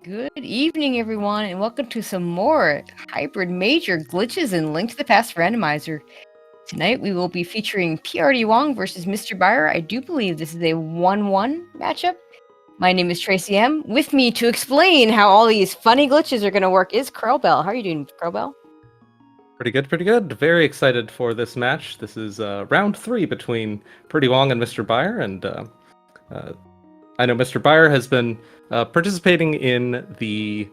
Good evening, everyone, and welcome to some more hybrid major glitches in Link to the Past Randomizer. Tonight we will be featuring prdwong versus MrByer. I do believe this is a 1-1 matchup. My name is Tracy M. With me to explain how all these funny glitches are going to work is Curlbell. How are you doing, Curlbell? Pretty good, pretty good. Very excited for this match. This is round 3 between prdwong and MrByer, and I know MrByer has been participating in the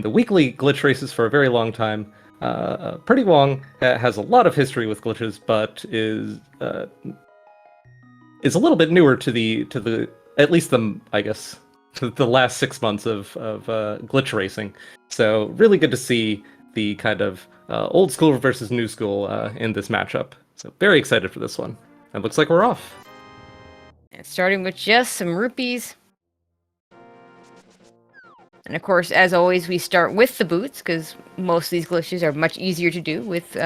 weekly glitch races for a very long time. prdwong has a lot of history with glitches, but is a little bit newer to the at least the last 6 months of glitch racing. So really good to see the kind of old school versus new school in this matchup. So very excited for this one. It looks like we're off. And starting with just some rupees. And of course, as always, we start with the boots, because most of these glitches are much easier to do with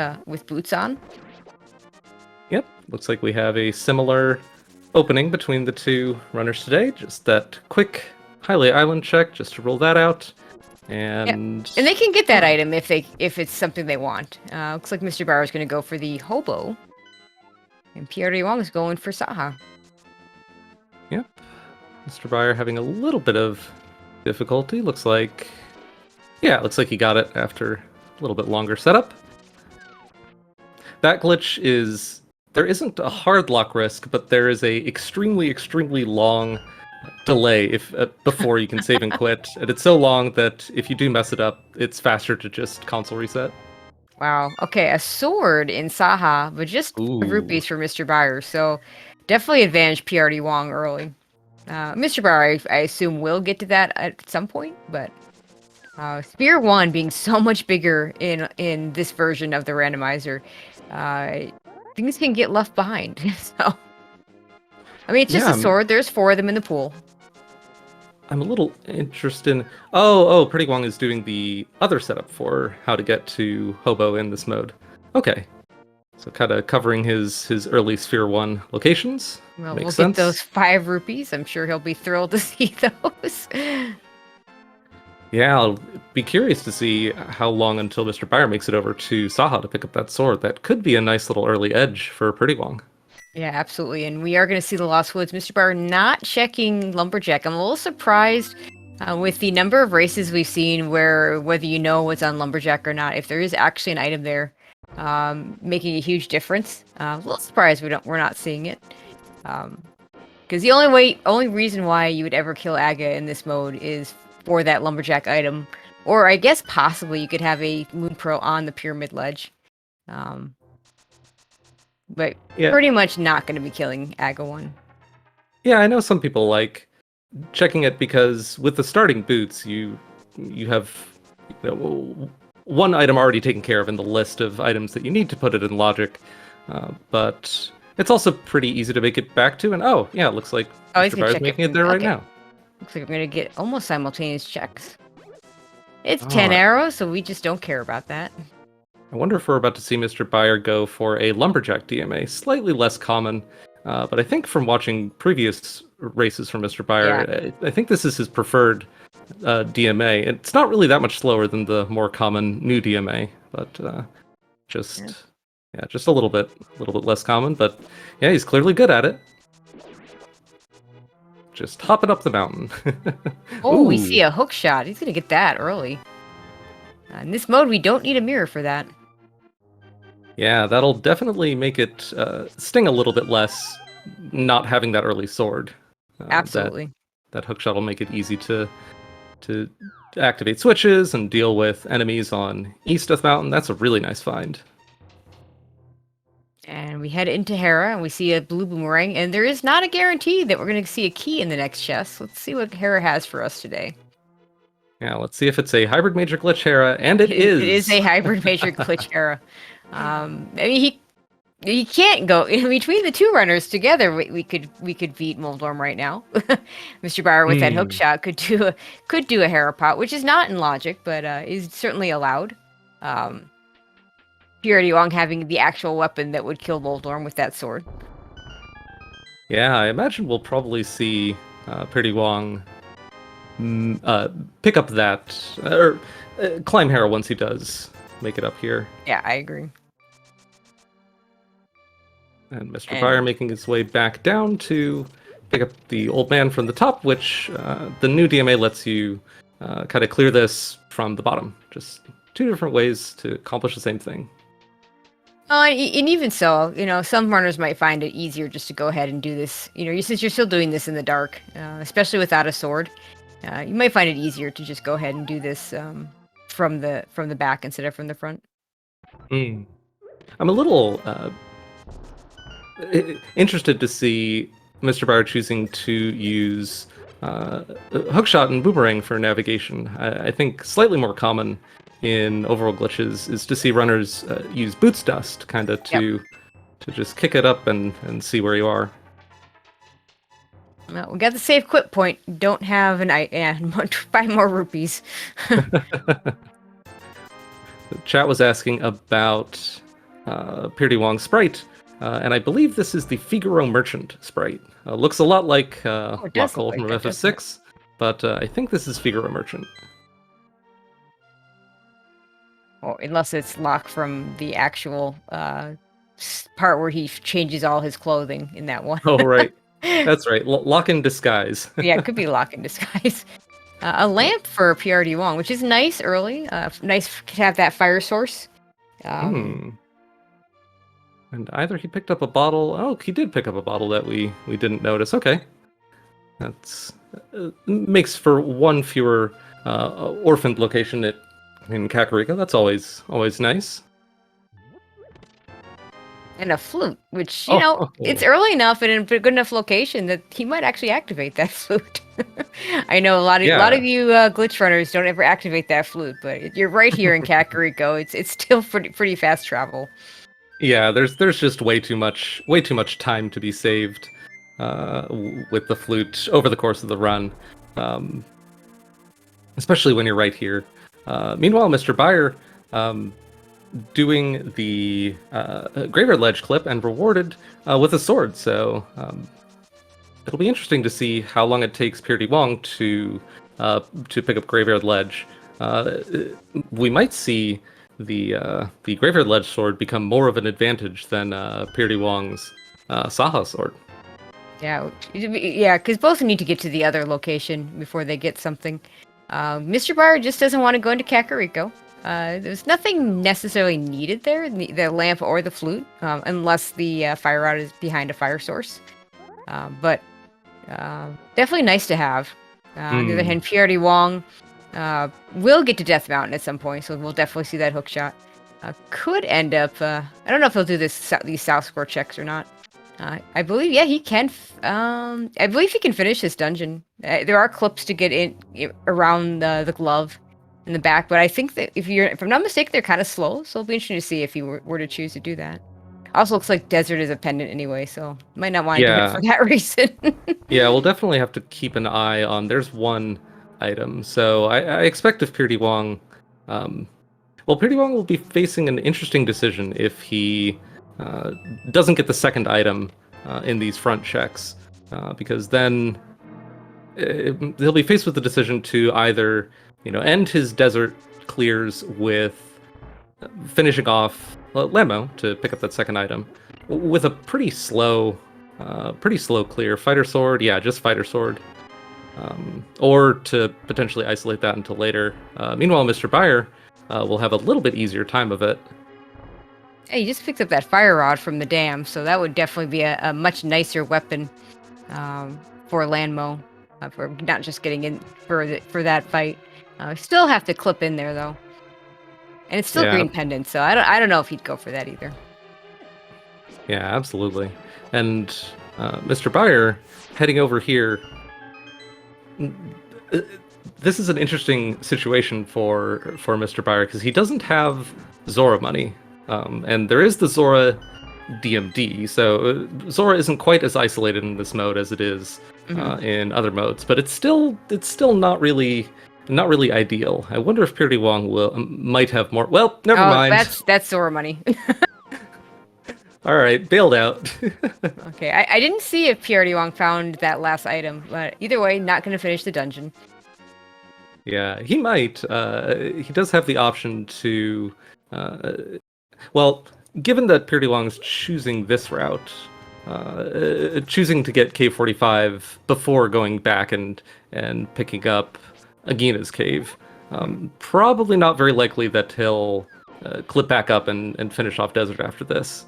boots on. Yep, looks like we have a similar opening between the two runners today. Just that quick highlight island check, just to roll that out. And they can get that item if it's something they want. Looks like MrByer is going to go for the hobo, and prdwong is going for Saha. Yep, MrByer having a little bit of difficulty. Looks like he got it after a little bit longer setup. That glitch is, there isn't a hard lock risk, but there is a extremely long delay before you can save and quit, and it's so long that if you do mess it up, it's faster to just console reset. Wow. Okay, a sword in Saha, but just rupees for MrByer, so definitely advantage prdwong early. MrByer, I assume, will get to that at some point, but Spear 1 being so much bigger in this version of the randomizer, things can get left behind. So, I mean, it's just a sword. There's 4 of them in the pool. I'm a little interested in... Oh, prdwong is doing the other setup for how to get to Hobo in this mode. Okay. So kind of covering his early Sphere 1 locations. Well, Makes we'll sense. Get those 5 rupees. I'm sure he'll be thrilled to see those. Yeah, I'll be curious to see how long until MrByer makes it over to Saha to pick up that sword. That could be a nice little early edge for prdwong. Yeah, absolutely. And we are going to see the Lost Woods. MrByer not checking Lumberjack. I'm a little surprised with the number of races we've seen where whether you know what's on Lumberjack or not, if there is actually an item there, making a huge difference. A little surprised we're not seeing it. Because the only reason why you would ever kill Aga in this mode is for that Lumberjack item. Or I guess possibly you could have a Moon Pearl on the Pyramid Ledge. But pretty much not going to be killing Aga 1. Yeah, I know some people like checking it because with the starting boots, you have one item already taken care of in the list of items that you need to put it in logic. But it's also pretty easy to make it back to. And it looks like MrByer's making it there right now. Looks like I'm going to get almost simultaneous checks. It's 10 arrows, so we just don't care about that. I wonder if we're about to see MrByer go for a Lumberjack DMA. Slightly less common, but I think from watching previous races from MrByer, I think this is his preferred DMA. It's not really that much slower than the more common new DMA, but just a little bit less common. But yeah, he's clearly good at it. Just hopping up the mountain. We see a hook shot. He's gonna get that early. In this mode, we don't need a mirror for that. Yeah, that'll definitely make it sting a little bit less, not having that early sword. Absolutely. That hook shot will make it easy to activate switches and deal with enemies on east of the mountain. That's a really nice find. And we head into Hera, and we see a blue boomerang, and there is not a guarantee that we're going to see a key in the next chest. Let's see what Hera has for us today. Yeah, let's see if it's a hybrid major glitch Hera, and it is. It is a hybrid major glitch Hera. I mean, he can't go in between the two runners together. We could beat Moldorm right now. MrByer with that hook shot could do a Hera pot, which is not in logic, but is certainly allowed. prdwong having the actual weapon that would kill Moldorm with that sword. Yeah, I imagine we'll probably see prdwong pick up that or climb Hera once he does make it up here. Yeah, I agree. And MrByer And making his way back down to pick up the old man from the top, which the new DMA lets you kind of clear this from the bottom. Just two different ways to accomplish the same thing. and even so, some runners might find it easier just to go ahead and do this. Since you're still doing this in the dark, especially without a sword, you might find it easier to just go ahead and do this from the back instead of from the front. I'm a little interested to see MrByer choosing to use hookshot and boomerang for navigation. I think slightly more common in overworld glitches is to see runners use boots dust kind of to just kick it up and see where you are. Well, we got the save quit point. Don't have an 5 more rupees. The chat was asking about prdwong sprite, and I believe this is the Figaro Merchant sprite. Looks a lot like Lockle from FF6, but I think this is Figaro Merchant. Well, unless it's Locke from the actual part where he changes all his clothing in that one. Oh, right. That's right. Lock in disguise. Yeah, it could be Locke in disguise. A lamp for prdwong, which is nice early. Nice to have that fire source. And either he picked up a bottle. Oh, he did pick up a bottle that we didn't notice. Okay. That's makes for one fewer orphaned location in Kakariko. That's always nice. And a flute, which, it's early enough and in a good enough location that he might actually activate that flute. I know a lot of you glitch runners don't ever activate that flute, but you're right here in Kakariko. It's still pretty fast travel. Yeah, there's just way too much time to be saved with the flute over the course of the run, especially when you're right here. Meanwhile, MrByer doing the Graveyard Ledge clip and rewarded with a sword. So it'll be interesting to see how long it takes prdwong to pick up Graveyard Ledge. We might see the Graveyard Ledge sword become more of an advantage than prdwong's Saha sword. Yeah, because both need to get to the other location before they get something. MrByer just doesn't want to go into Kakariko. There's nothing necessarily needed there, the lamp or the flute, unless the fire rod is behind a fire source. But definitely nice to have. On the other hand, prdwong will get to Death Mountain at some point, so we'll definitely see that hookshot. Could end up. I don't know if he'll do these South Square checks or not. I believe, he can. I believe he can finish this dungeon. There are clips to get in around the glove in the back, but I think that if I'm not mistaken, they're kind of slow. So it'll be interesting to see if he were to choose to do that. Also, looks like desert is a pendant anyway, so might not want to do it for that reason. Yeah, we'll definitely have to keep an eye on. There's one item, so I expect if prdwong, prdwong will be facing an interesting decision if he doesn't get the second item in these front checks, because then he'll be faced with the decision to either end his desert clears with finishing off Lemo to pick up that second item with a pretty slow clear fighter sword. Yeah, just fighter sword. Or to potentially isolate that until later. Meanwhile, MrByer will have a little bit easier time of it. Hey, he just picked up that fire rod from the dam, so that would definitely be a much nicer weapon for Lanmo, for not just getting in for that fight. Still have to clip in there though, and it's still green pendant, so I don't know if he'd go for that either. Yeah, absolutely. And MrByer heading over here. This is an interesting situation for MrByer because he doesn't have Zora money, and there is the Zora DMD, so Zora isn't quite as isolated in this mode as it is in other modes, but it's still not really ideal. I wonder if prdwong might have more. Well, never mind. That's Zora money. All right, bailed out. Okay, I didn't see if prdwong found that last item, but either way, not going to finish the dungeon. Yeah, he might. He does have the option to. Well, given that prdwong's choosing this route, choosing to get Cave 45 before going back and picking up Agina's cave, probably not very likely that he'll clip back up and finish off Desert after this.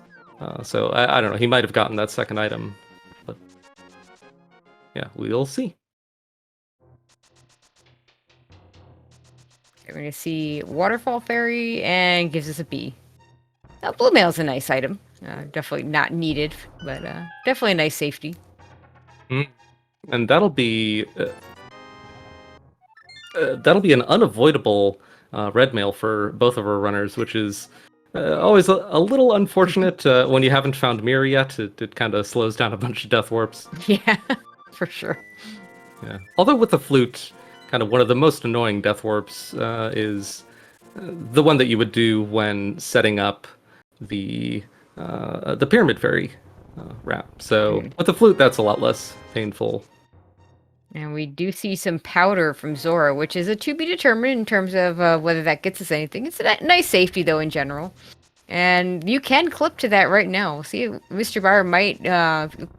So I don't know. He might have gotten that second item, but yeah, we'll see. We're going to see Waterfall Fairy and gives us a B. Blue Mail's a nice item. Definitely not needed, but definitely a nice safety. And that'll be an unavoidable red mail for both of our runners, which is always a little unfortunate when you haven't found Mirror yet. It kind of slows down a bunch of death warps. Yeah, for sure. Yeah. Although with the flute, kind of one of the most annoying death warps is the one that you would do when setting up the Pyramid Fairy wrap. So with the flute, that's a lot less painful. And we do see some powder from Zora, which is a to be determined in terms of whether that gets us anything. It's a nice safety, though, in general. And you can clip to that right now. We'll see, MrByer might,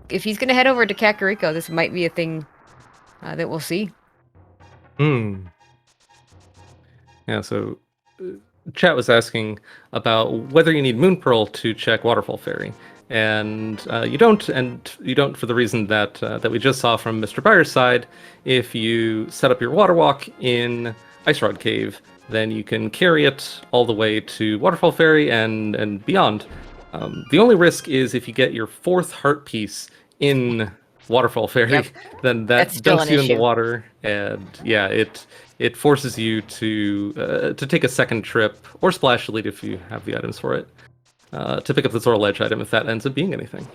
if he's going to head over to Kakariko, this might be a thing that we'll see. Yeah, so chat was asking about whether you need Moon Pearl to check Waterfall Fairy. And you don't for the reason that that we just saw from MrByer's side. If you set up your water walk in Ice Rod Cave, then you can carry it all the way to Waterfall Fairy and beyond. The only risk is if you get your fourth heart piece in Waterfall Fairy, then that dunks you in the water, and yeah, it forces you to take a second trip or splash delete if you have the items for it. To pick up the Zora Ledge item if that ends up being anything.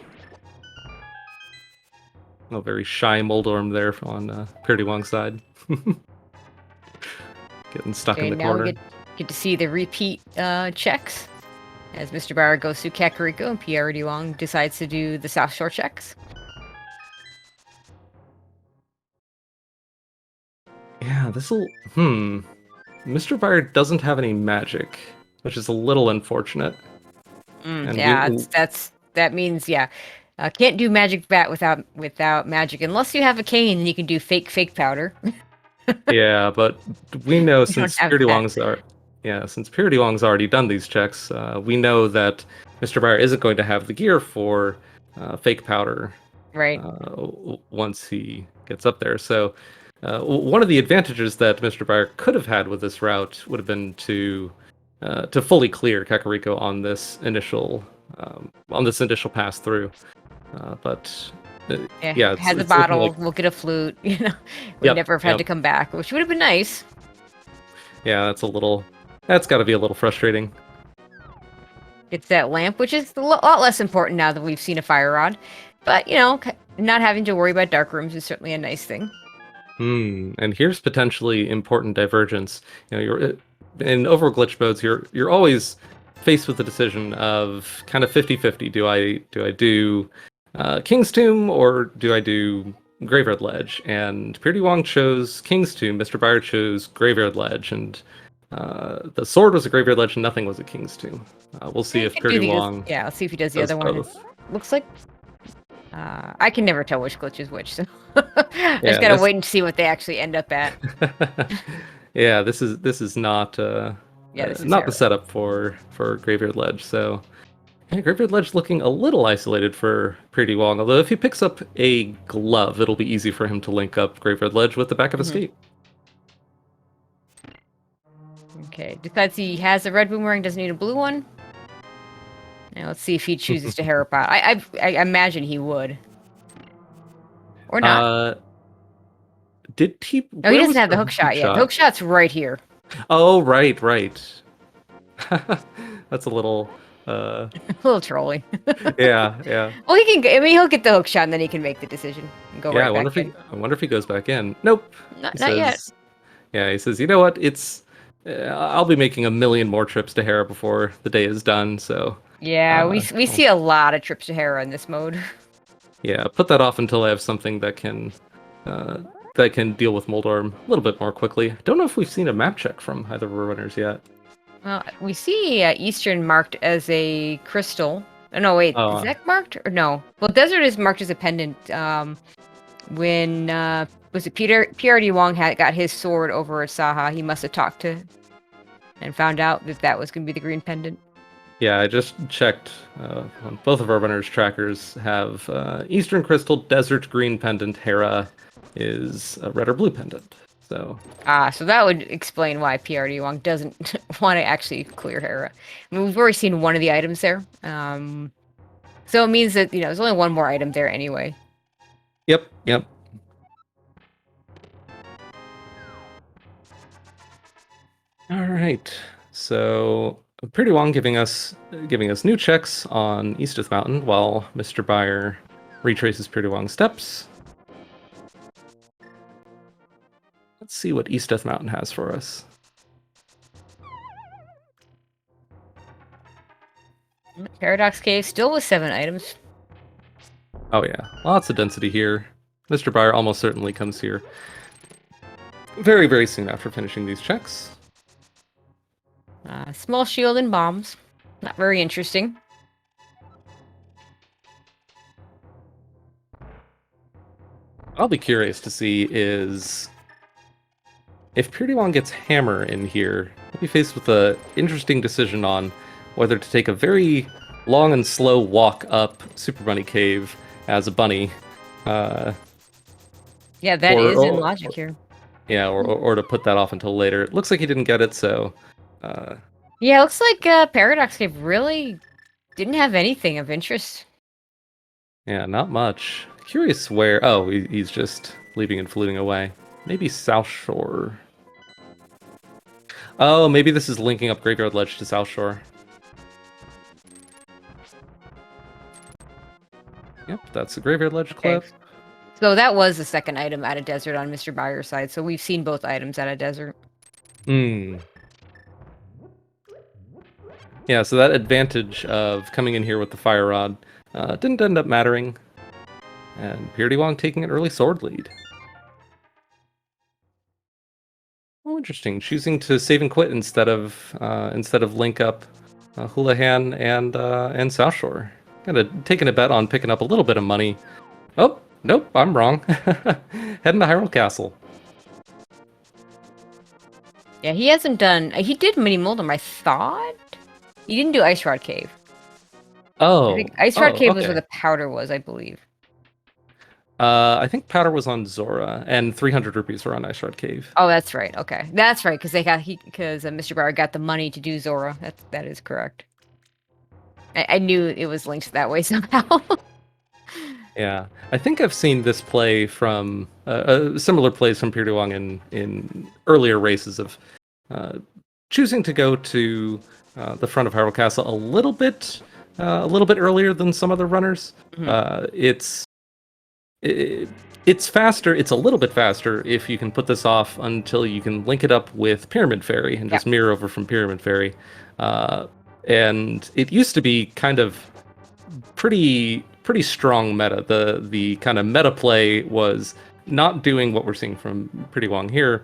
A very shy Moldorm there on prdwong's side. Getting stuck in the corner. Now we get to see the repeat checks as MrByer goes through Kakariko and prdwong decides to do the South Shore checks. Yeah, this'll... MrByer doesn't have any magic, which is a little unfortunate. Yeah, that means can't do magic bat without magic unless you have a cane and you can do fake powder. Yeah, but we know since prdwong's already done these checks, we know that MrByer isn't going to have the gear for fake powder, right? Once he gets up there. So one of the advantages that MrByer could have had with this route would have been to fully clear Kakariko on this initial pass through, but has a bottle. We'll get a flute. You know, we never have had to come back, which would have been nice. Yeah, that's got to be a little frustrating. It's that lamp, which is a lot less important now that we've seen a fire rod, but you know, not having to worry about dark rooms is certainly a nice thing. And here's potentially important divergence. You know, you're in overworld glitch modes. You're always faced with the decision of kind of 50-50. Do I do King's Tomb or do I do Graveyard Ledge? And prdwong chose King's Tomb. MrByer chose Graveyard Ledge, and the sword was a Graveyard Ledge, and nothing was a King's Tomb. We'll see if prdwong. Yeah, let's see if he does the other one. Looks like. I can never tell which glitch is which, so I just gotta wait and see what they actually end up at. Yeah, this is not the setup for Graveyard Ledge. So Graveyard Ledge looking a little isolated for prdwong. Although if he picks up a glove, it'll be easy for him to link up Graveyard Ledge with the back of Escape. Okay, decides he has a red boomerang, doesn't need a blue one. Now let's see if he chooses to Harrop out. I imagine he would. Or not. Did he... No, he doesn't have the hook shot yet. The hook shot's right here. Oh, right. That's a little... a little trolly. Yeah. Well, he'll get the hook shot and then he can make the decision and go right back in. I wonder if he goes back in. Nope. Not yet. Yeah, he says, you know what? I'll be making a million more trips to Hera before the day is done, so... Yeah, we see a lot of trips to Hera in this mode. Yeah, put that off until I have something that can that can deal with Moldorm a little bit more quickly. Don't know if we've seen a map check from either of our runners yet. Well, we see Eastern marked as a crystal. Oh, no, wait, is that marked or no? Well, Desert is marked as a pendant. When was it prdwong got his sword over at Saha, he must have talked to and found out that was going to be the green pendant. Yeah, I just checked. Both of our runners' trackers have Eastern Crystal, Desert Green Pendant, Hera is a red or blue pendant. So so that would explain why prdwong doesn't want to actually clear Hera. I mean, we've already seen one of the items there. So it means that, there's only one more item there anyway. Yep. All right. So prdwong giving us new checks on Eastith Mountain while MrByer retraces prdwong's steps. Let's see what Eastith Mountain has for us. Paradox Cave still with 7 items. Oh yeah, lots of density here. MrByer almost certainly comes here very, very soon after finishing these checks. Small shield and bombs. Not very interesting. I'll be curious to see is if prdwong gets hammer in here, he'll be faced with an interesting decision on whether to take a very long and slow walk up Super Bunny Cave as a bunny. Yeah, that is in logic here. Yeah, or to put that off until later. It looks like he didn't get it, so... Yeah, it looks like Paradox Cave really didn't have anything of interest. Yeah, not much. Curious where... Oh, he's just leaving and fluting away. Maybe South Shore. Oh, maybe this is linking up Graveyard Ledge to South Shore. Yep, that's the Graveyard Ledge clip. Okay. So that was the second item at a desert on MrByer's side, so we've seen both items at a desert. Yeah, so that advantage of coming in here with the Fire Rod didn't end up mattering. And prdwong taking an early sword lead. Oh, interesting. Choosing to save and quit instead of link up Houlihan and South Shore. Kind of taking a bet on picking up a little bit of money. Oh, nope, I'm wrong. Heading to Hyrule Castle. Yeah, he hasn't done... He did Mini Moldum, I thought? He didn't do Ice Rod Cave. Oh. I think Ice Rod Cave was okay. where the powder was, I believe. I think powder was on Zora, and 300 rupees were on Ice Rod Cave. Oh, that's right. Okay, that's right. Because MrByer got the money to do Zora. That is correct. I knew it was linked that way somehow. Yeah, I think I've seen this play from similar plays from prdwong in earlier races of choosing to go to the front of Hyrule Castle a little bit earlier than some other runners. Mm-hmm. It's faster. It's a little bit faster if you can put this off until you can link it up with Pyramid Fairy and just mirror over from Pyramid Fairy. And it used to be kind of pretty strong meta. The kind of meta play was not doing what we're seeing from prdwong here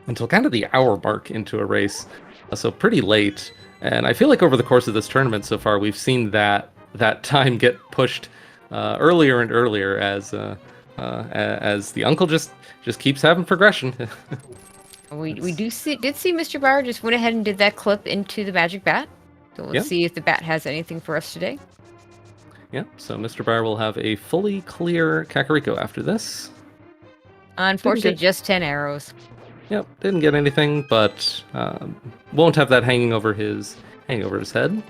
until kind of the hour mark into a race. So pretty late. And I feel like over the course of this tournament so far, we've seen that time get pushed earlier and earlier as the uncle just keeps having progression. we did see MrByer just went ahead and did that clip into the magic bat. So let's see if the bat has anything for us today. Yeah, so MrByer will have a fully clear Kakariko after this. Unfortunately, just 10 arrows. Yep, didn't get anything, but won't have that hanging over his head.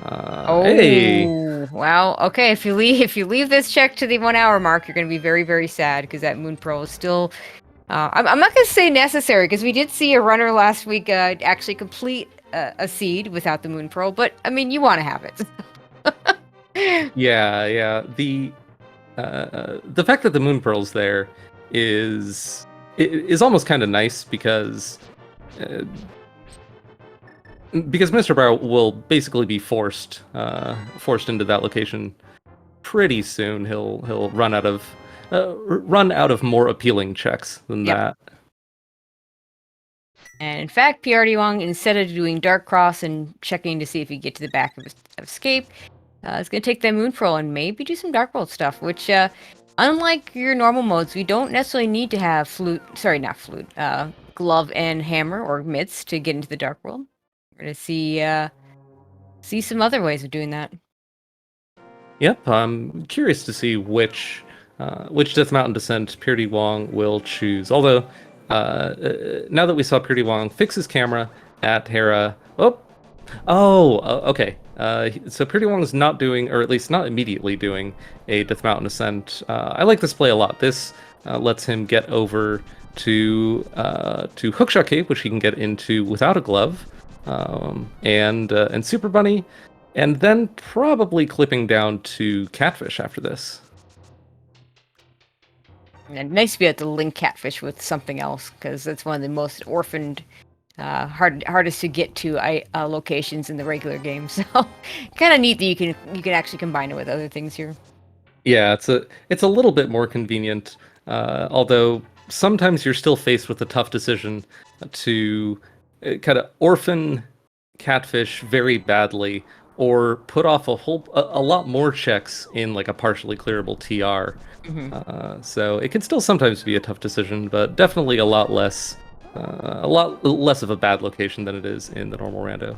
Hey! Wow. Okay, if you leave this check to the 1 hour mark, you're going to be very, very sad because that Moon Pearl is still. I'm not going to say necessary because we did see a runner last week actually complete a seed without the Moon Pearl, but I mean, you want to have it. Yeah. The fact that the Moon Pearl's there is almost kind of nice because MrByer will basically be forced into that location pretty soon. He'll run out of run out of more appealing checks than Yep. that. And in fact, prdwong, instead of doing Dark Cross and checking to see if you get to the back of escape, is going to take that Moon Pearl and maybe do some Dark World stuff, which, unlike your normal modes, we don't necessarily need to have glove and hammer or mitts to get into the Dark World. We're going to see some other ways of doing that. Yep, I'm curious to see which Death Mountain descent prdwong will choose. Although, now that we saw prdwong fix his camera at Hera, okay. So prdwong is not doing, or at least not immediately doing, a Death Mountain ascent. I like this play a lot. This lets him get over to Hookshot Cave, which he can get into without a glove, and Super Bunny, and then probably clipping down to Catfish after this. And nice to be able to link Catfish with something else, because it's one of the most orphaned, hardest to get to locations in the regular game. So kind of neat that you can actually combine it with other things here. Yeah, it's a little bit more convenient, although sometimes you're still faced with a tough decision to kind of orphan Catfish very badly, or put off a lot more checks in like a partially clearable TR. So it can still sometimes be a tough decision, but definitely a lot less of a bad location than it is in the normal rando.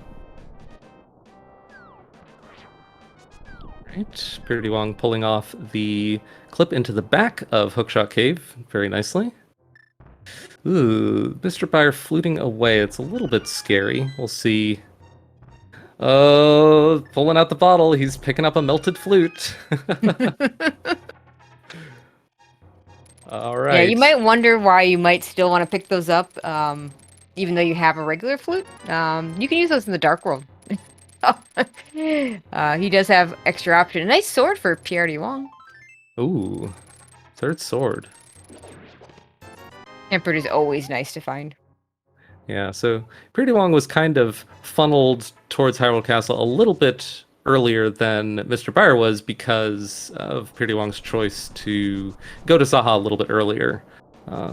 Right, prdwong pulling off the clip into the back of Hookshot Cave very nicely. Ooh, MrByer fluting away. It's a little bit scary. We'll see. Oh, pulling out the bottle. He's picking up a melted flute. All right. Yeah, you might wonder why you might still want to pick those up, even though you have a regular flute. You can use those in the Dark World. He does have extra option. A nice sword for prdwong. Ooh, third sword. Tempered is always nice to find. Yeah, so prdwong was kind of funneled towards Hyrule Castle a little bit earlier than MrByer was because of prdwong's choice to go to Saha a little bit earlier.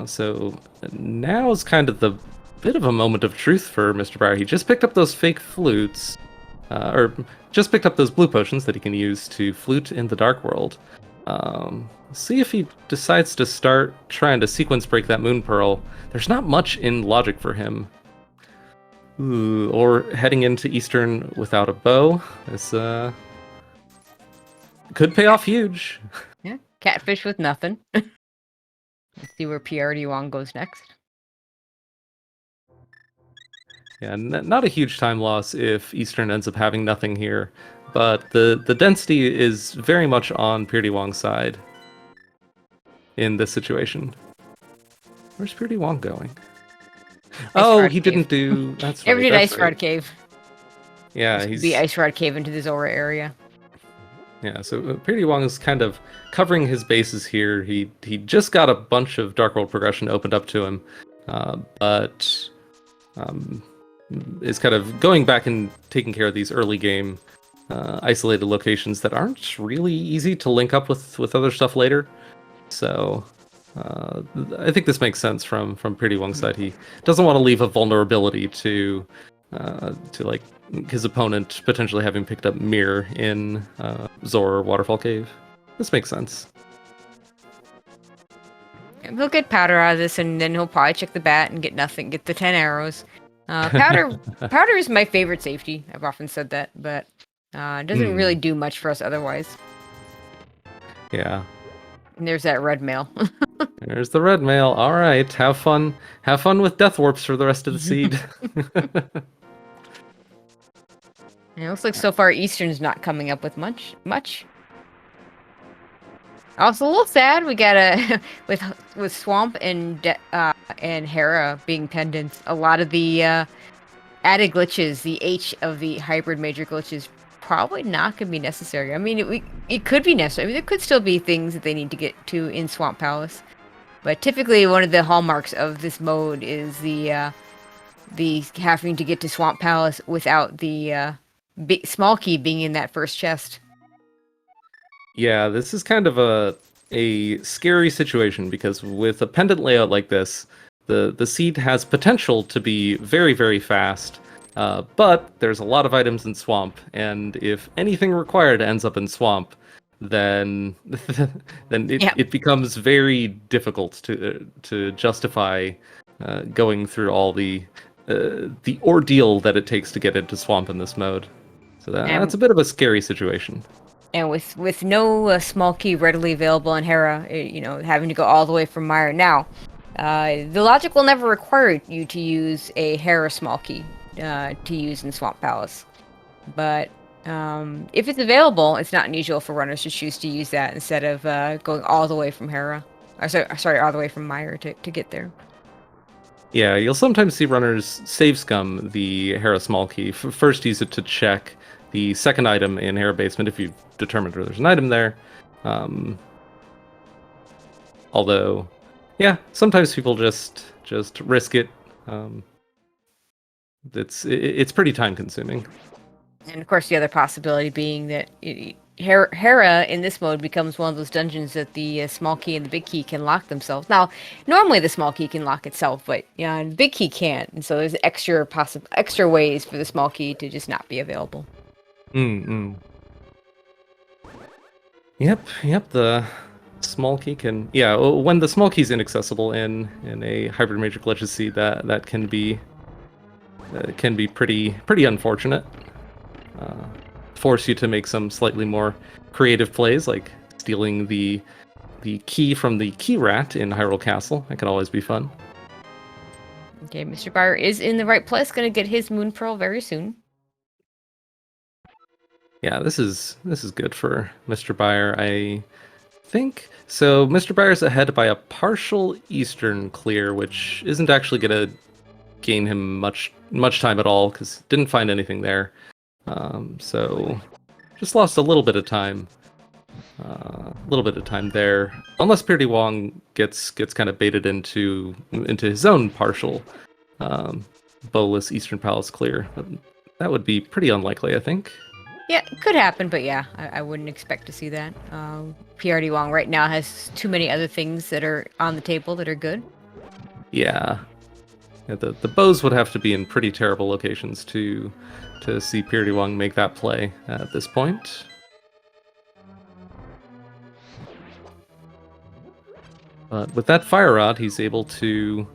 So now is kind of the bit of a moment of truth for MrByer. He just picked up those fake flutes, or just picked up those blue potions that he can use to flute in the Dark World. See if he decides to start trying to sequence break that Moon Pearl. There's not much in logic for him. Ooh, or heading into Eastern without a bow. This could pay off huge. Yeah, Catfish with nothing. Let's see where prdwong goes next. Yeah, not a huge time loss if Eastern ends up having nothing here, but the density is very much on prdwong's side in this situation. Where's prdwong going? Oh, he didn't do. That's right. Never did That's Ice right. Rod Cave. Yeah, he's the Ice Rod Cave into the Zora area. Yeah, so prdwong is kind of covering his bases here. He just got a bunch of Dark World progression opened up to him, but is kind of going back and taking care of these early game isolated locations that aren't really easy to link up with other stuff later. So I think this makes sense from prdwong's side. He doesn't want to leave a vulnerability to like his opponent potentially having picked up Mirror in Zora Waterfall Cave. This makes sense. He'll get powder out of this, and then he'll probably check the bat and get nothing. Get the 10 arrows. Powder is my favorite safety. I've often said that, but it doesn't really do much for us otherwise. Yeah. And there's that red mail. There's the red mail. All right, have fun with death warps for the rest of the seed. It looks like so far Eastern's not coming up with much. Also a little sad. We got a with Swamp and Hera being pendants. A lot of the added glitches, the H of the hybrid major glitches, probably not going to be necessary. I mean, it could be necessary. I mean, there could still be things that they need to get to in Swamp Palace, but typically one of the hallmarks of this mode is the having to get to Swamp Palace without the small key being in that first chest. Yeah, this is kind of a a scary situation because with a pendant layout like this, the seed has potential to be very, very fast, but there's a lot of items in swamp, and if anything required ends up in swamp, then then it becomes very difficult to justify going through all the ordeal that it takes to get into swamp in this mode. So that's a bit of a scary situation. And with no small key readily available in Hera, having to go all the way from Meyer now, the logic will never require you to use a Hera small key to use in Swamp Palace. But if it's available, it's not unusual for runners to choose to use that instead of going all the way from Hera. Sorry, all the way from Meyer to get there. Yeah, you'll sometimes see runners save scum the Hera small key. First, use it to check the second item in Hera Basement if you've determined there's an item there. Although, yeah, sometimes people just risk it. It's pretty time consuming. And of course, the other possibility being that Hera in this mode becomes one of those dungeons that the small key and the big key can lock themselves. Now, normally the small key can lock itself, but the big key can't, and so there's extra ways for the small key to just not be available. Yep. The small key can. Yeah, when the small key is inaccessible in a hybrid major glitches seed, that can be pretty unfortunate. Force you to make some slightly more creative plays, like stealing the key from the key rat in Hyrule Castle. That can always be fun. Okay, MrByer is in the right place. Going to get his Moon Pearl very soon. Yeah, this is good for MrByer, I think. So MrByer's ahead by a partial Eastern clear, which isn't actually going to gain him much time at all because didn't find anything there. So just lost a little bit of time. There, unless prdwong gets kind of baited into his own partial bowless Eastern Palace clear. But that would be pretty unlikely, I think. Yeah, it could happen, but yeah, I wouldn't expect to see that. prdwong right now has too many other things that are on the table that are good. Yeah, the bows would have to be in pretty terrible locations to see prdwong make that play at this point. But with that fire rod, he's able to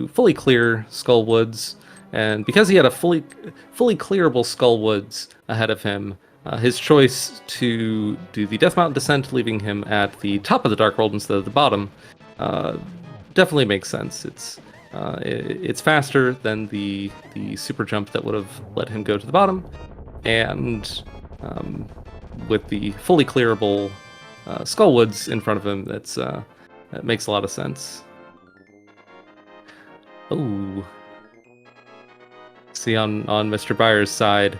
fully clear Skull Woods, and because he had a fully clearable Skull Woods ahead of him, his choice to do the Death Mountain descent, leaving him at the top of the Dark World instead of the bottom, definitely makes sense. It's faster than the super jump that would have let him go to the bottom, and with the fully clearable Skull Woods in front of him, that makes a lot of sense. Oh, see on MrByer's side,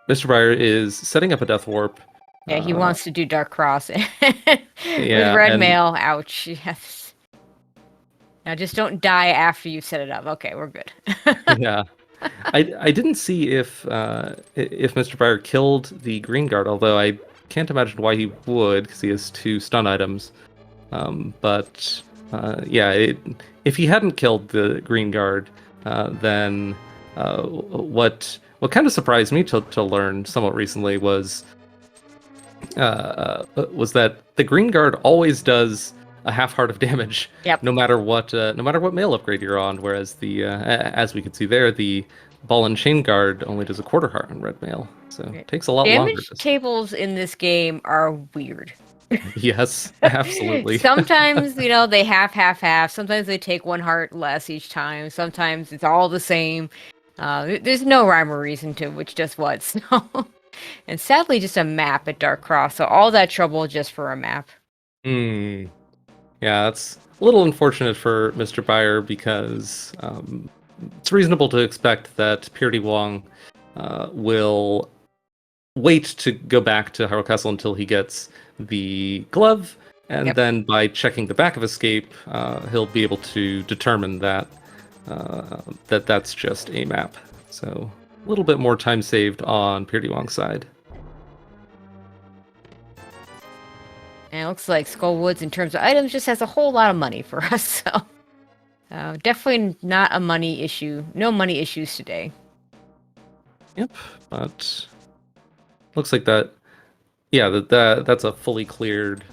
MrByer is setting up a Death Warp. Yeah, he wants to do Dark Cross yeah, with Red Mail. Ouch. Yes. Now just don't die after you set it up. Okay, we're good. Yeah. I didn't see if MrByer killed the Green Guard, although I can't imagine why he would, because he has 2 stun items. But if he hadn't killed the Green Guard, then what kind of surprised me to learn somewhat recently was that the Green Guard always does a half heart of damage, no matter what mail upgrade you're on. Whereas as we can see there, the Ball and Chain Guard only does a quarter heart on red mail, so it takes a lot longer. Damage tables in this game are weird. Yes, absolutely. Sometimes they half. Sometimes they take 1 heart less each time. Sometimes it's all the same. There's no rhyme or reason to which does what. So, and sadly, just a map at Dark Cross. So all that trouble just for a map. Yeah, that's a little unfortunate for MrByer because it's reasonable to expect that prdwong will wait to go back to Hyrule Castle until he gets the glove, and then by checking the back of escape, he'll be able to determine that that's just a map. So a little bit more time saved on prdwong's side. looks like Skullwoods, in terms of items, just has a whole lot of money for us. So definitely not a money issue. No money issues today. Yep, but looks like that. Yeah, that's a fully cleared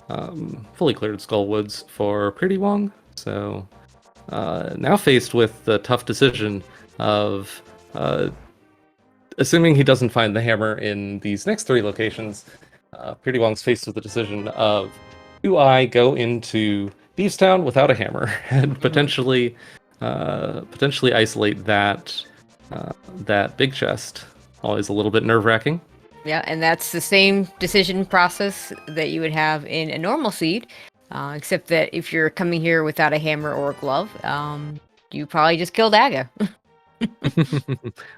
Skullwoods for prdwong. So now faced with the tough decision of assuming he doesn't find the hammer in these next 3 locations, prdwong's faced with the decision of, do I go into Beefstown without a hammer and potentially isolate that big chest? Always a little bit nerve-wracking. Yeah, and that's the same decision process that you would have in a normal seed, except that if you're coming here without a hammer or a glove, you probably just killed Aga.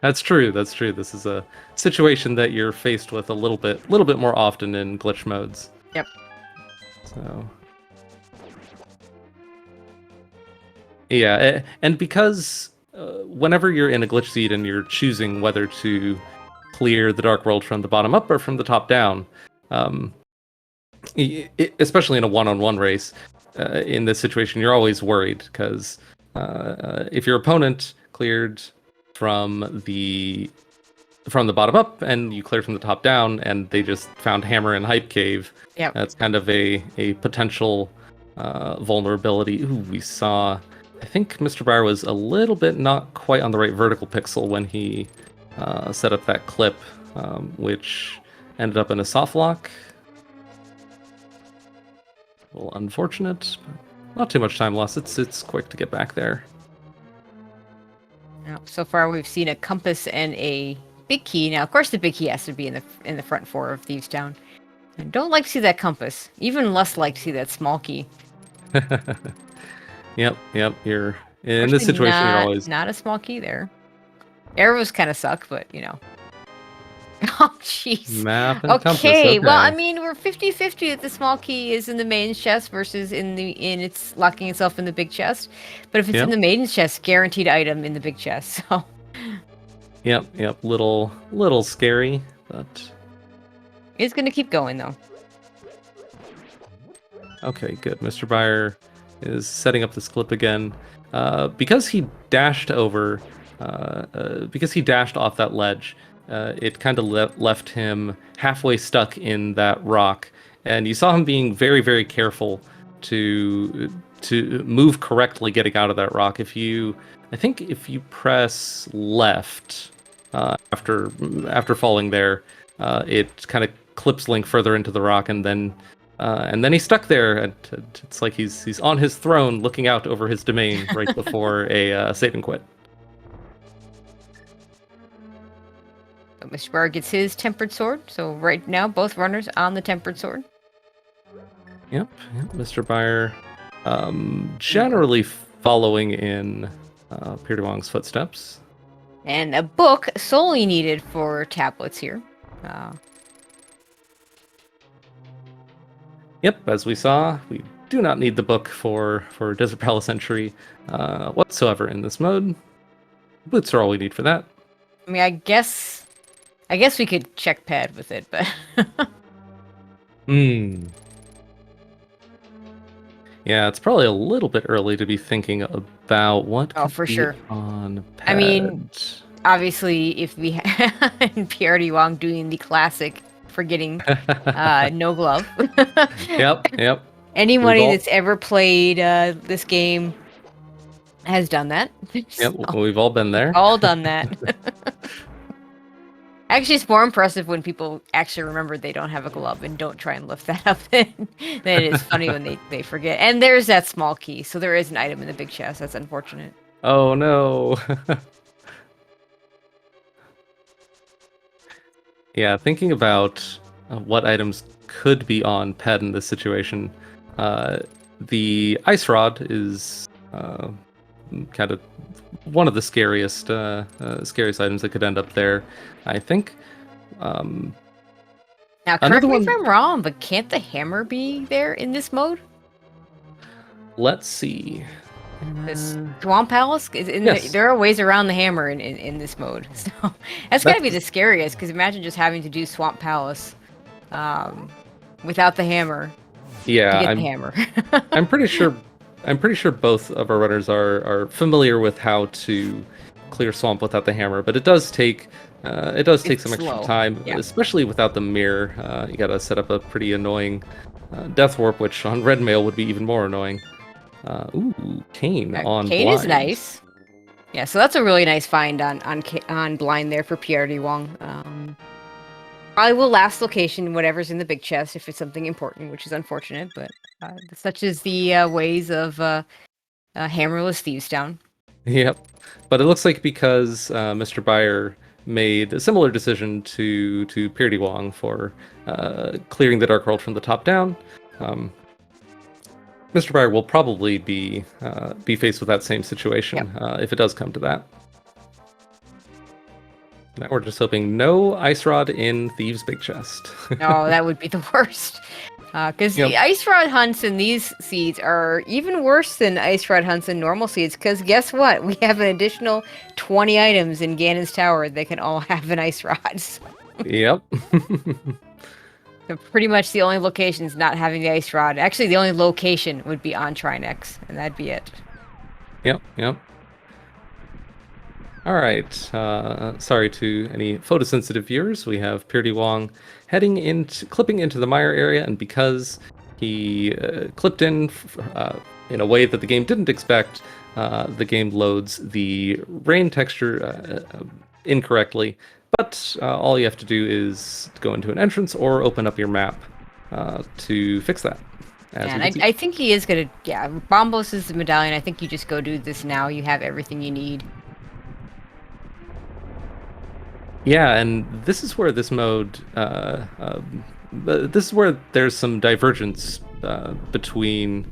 That's true. This is a situation that you're faced with a little bit more often in glitch modes. Yep. So yeah, and because whenever you're in a glitch seed and you're choosing whether to clear the dark world from the bottom up or from the top down, especially in a one-on-one race, in this situation you're always worried, because if your opponent cleared from the bottom up and you cleared from the top down and they just found hammer and hype cave, that's kind of a potential vulnerability. Ooh, we saw, I think MrByer was a little bit not quite on the right vertical pixel when he set up that clip, which ended up in a soft lock. A little unfortunate, but not too much time lost. It's quick to get back there. Now, so far we've seen a compass and a big key. Now, of course, the big key has to be in the front 4 of Thievestown. I don't like to see that compass. Even less like to see that small key. Yep. You're in this situation. You're always not a small key there. Arrows kind of suck, but you know. Oh, jeez. Map and compass. Okay, well, I mean, we're 50-50 that the small key is in the maiden's chest versus in it's locking itself in the big chest. But if it's in the maiden's chest, guaranteed item in the big chest. So. Yep. Little scary, but it's gonna keep going though. Okay, good. MrByer is setting up this clip again, because he dashed over, because he dashed off that ledge. It kind of left him halfway stuck in that rock, and you saw him being very, very careful to move correctly getting out of that rock. I think if you press left after falling there, it kind of clips Link further into the rock, and then he's stuck there. And it's like he's on his throne, looking out over his domain right before a save and quit. MrByer gets his tempered sword, so right now both runners on the tempered sword. Yep. MrByer generally following in prdwong's footsteps. And a book solely needed for tablets here. Yep, as we saw, we do not need the book for Desert Palace entry whatsoever in this mode. Boots are all we need for that. I mean, I guess we could check pad with it, but... Yeah, it's probably a little bit early to be thinking about what could for be sure on pad. I mean, obviously, if we had prdwong doing the classic forgetting no glove. Yep. Anybody that's ever played this game has done that. Yep, we've all been there. All done that. Actually, it's more impressive when people actually remember they don't have a glove and don't try and lift that up. Then it is funny when they forget. And there's that small key, so there is an item in the big chest. That's unfortunate. Oh no. Yeah, thinking about what items could be on ped in this situation, the ice rod is kind of one of the scariest items that could end up there, I think. Now, correct me if I'm wrong, but can't the hammer be there in this mode? Let's see. This Swamp Palace? Yes. There are ways around the hammer in this mode. So that's got to be the scariest, because imagine just having to do Swamp Palace without the hammer. Yeah, get the hammer. I'm pretty sure both of our runners are familiar with how to clear swamp without the hammer, but it does take It's some extra slow. time, Yeah. especially without the mirror. You gotta set up a pretty annoying death warp, which on red mail would be even more annoying. Ooh, Kane on Kane is blind. nice. Yeah, so that's a really nice find on blind there for prdwong. Probably will last location whatever's in the big chest if it's something important, which is unfortunate, but such is the ways of hammerless thieves down. Yep, but it looks like because MrByer made a similar decision to prdwong for clearing the Dark World from the top down. MrByer will probably be faced with that same situation if it does come to that. Now we're just hoping no ice rod in Thieves' big chest. Oh, that would be the worst. Because the ice rod hunts in these seeds are even worse than ice rod hunts in normal seeds. Because guess what? We have an additional 20 items in Ganon's Tower that can all have an ice rod. Yep. So pretty much the only locations not having the ice rod. Actually, the only location would be on Trinex, and that'd be it. Yep. All right. Sorry to any photosensitive viewers. We have prdwong clipping into the mire area, and because he clipped in a way that the game didn't expect, the game loads the rain texture incorrectly. But all you have to do is go into an entrance or open up your map to fix that. And I think he is gonna. Yeah, Bombos is the medallion. I think you just go do this now. You have everything you need. Yeah, and this is where this mode, this is where there's some divergence between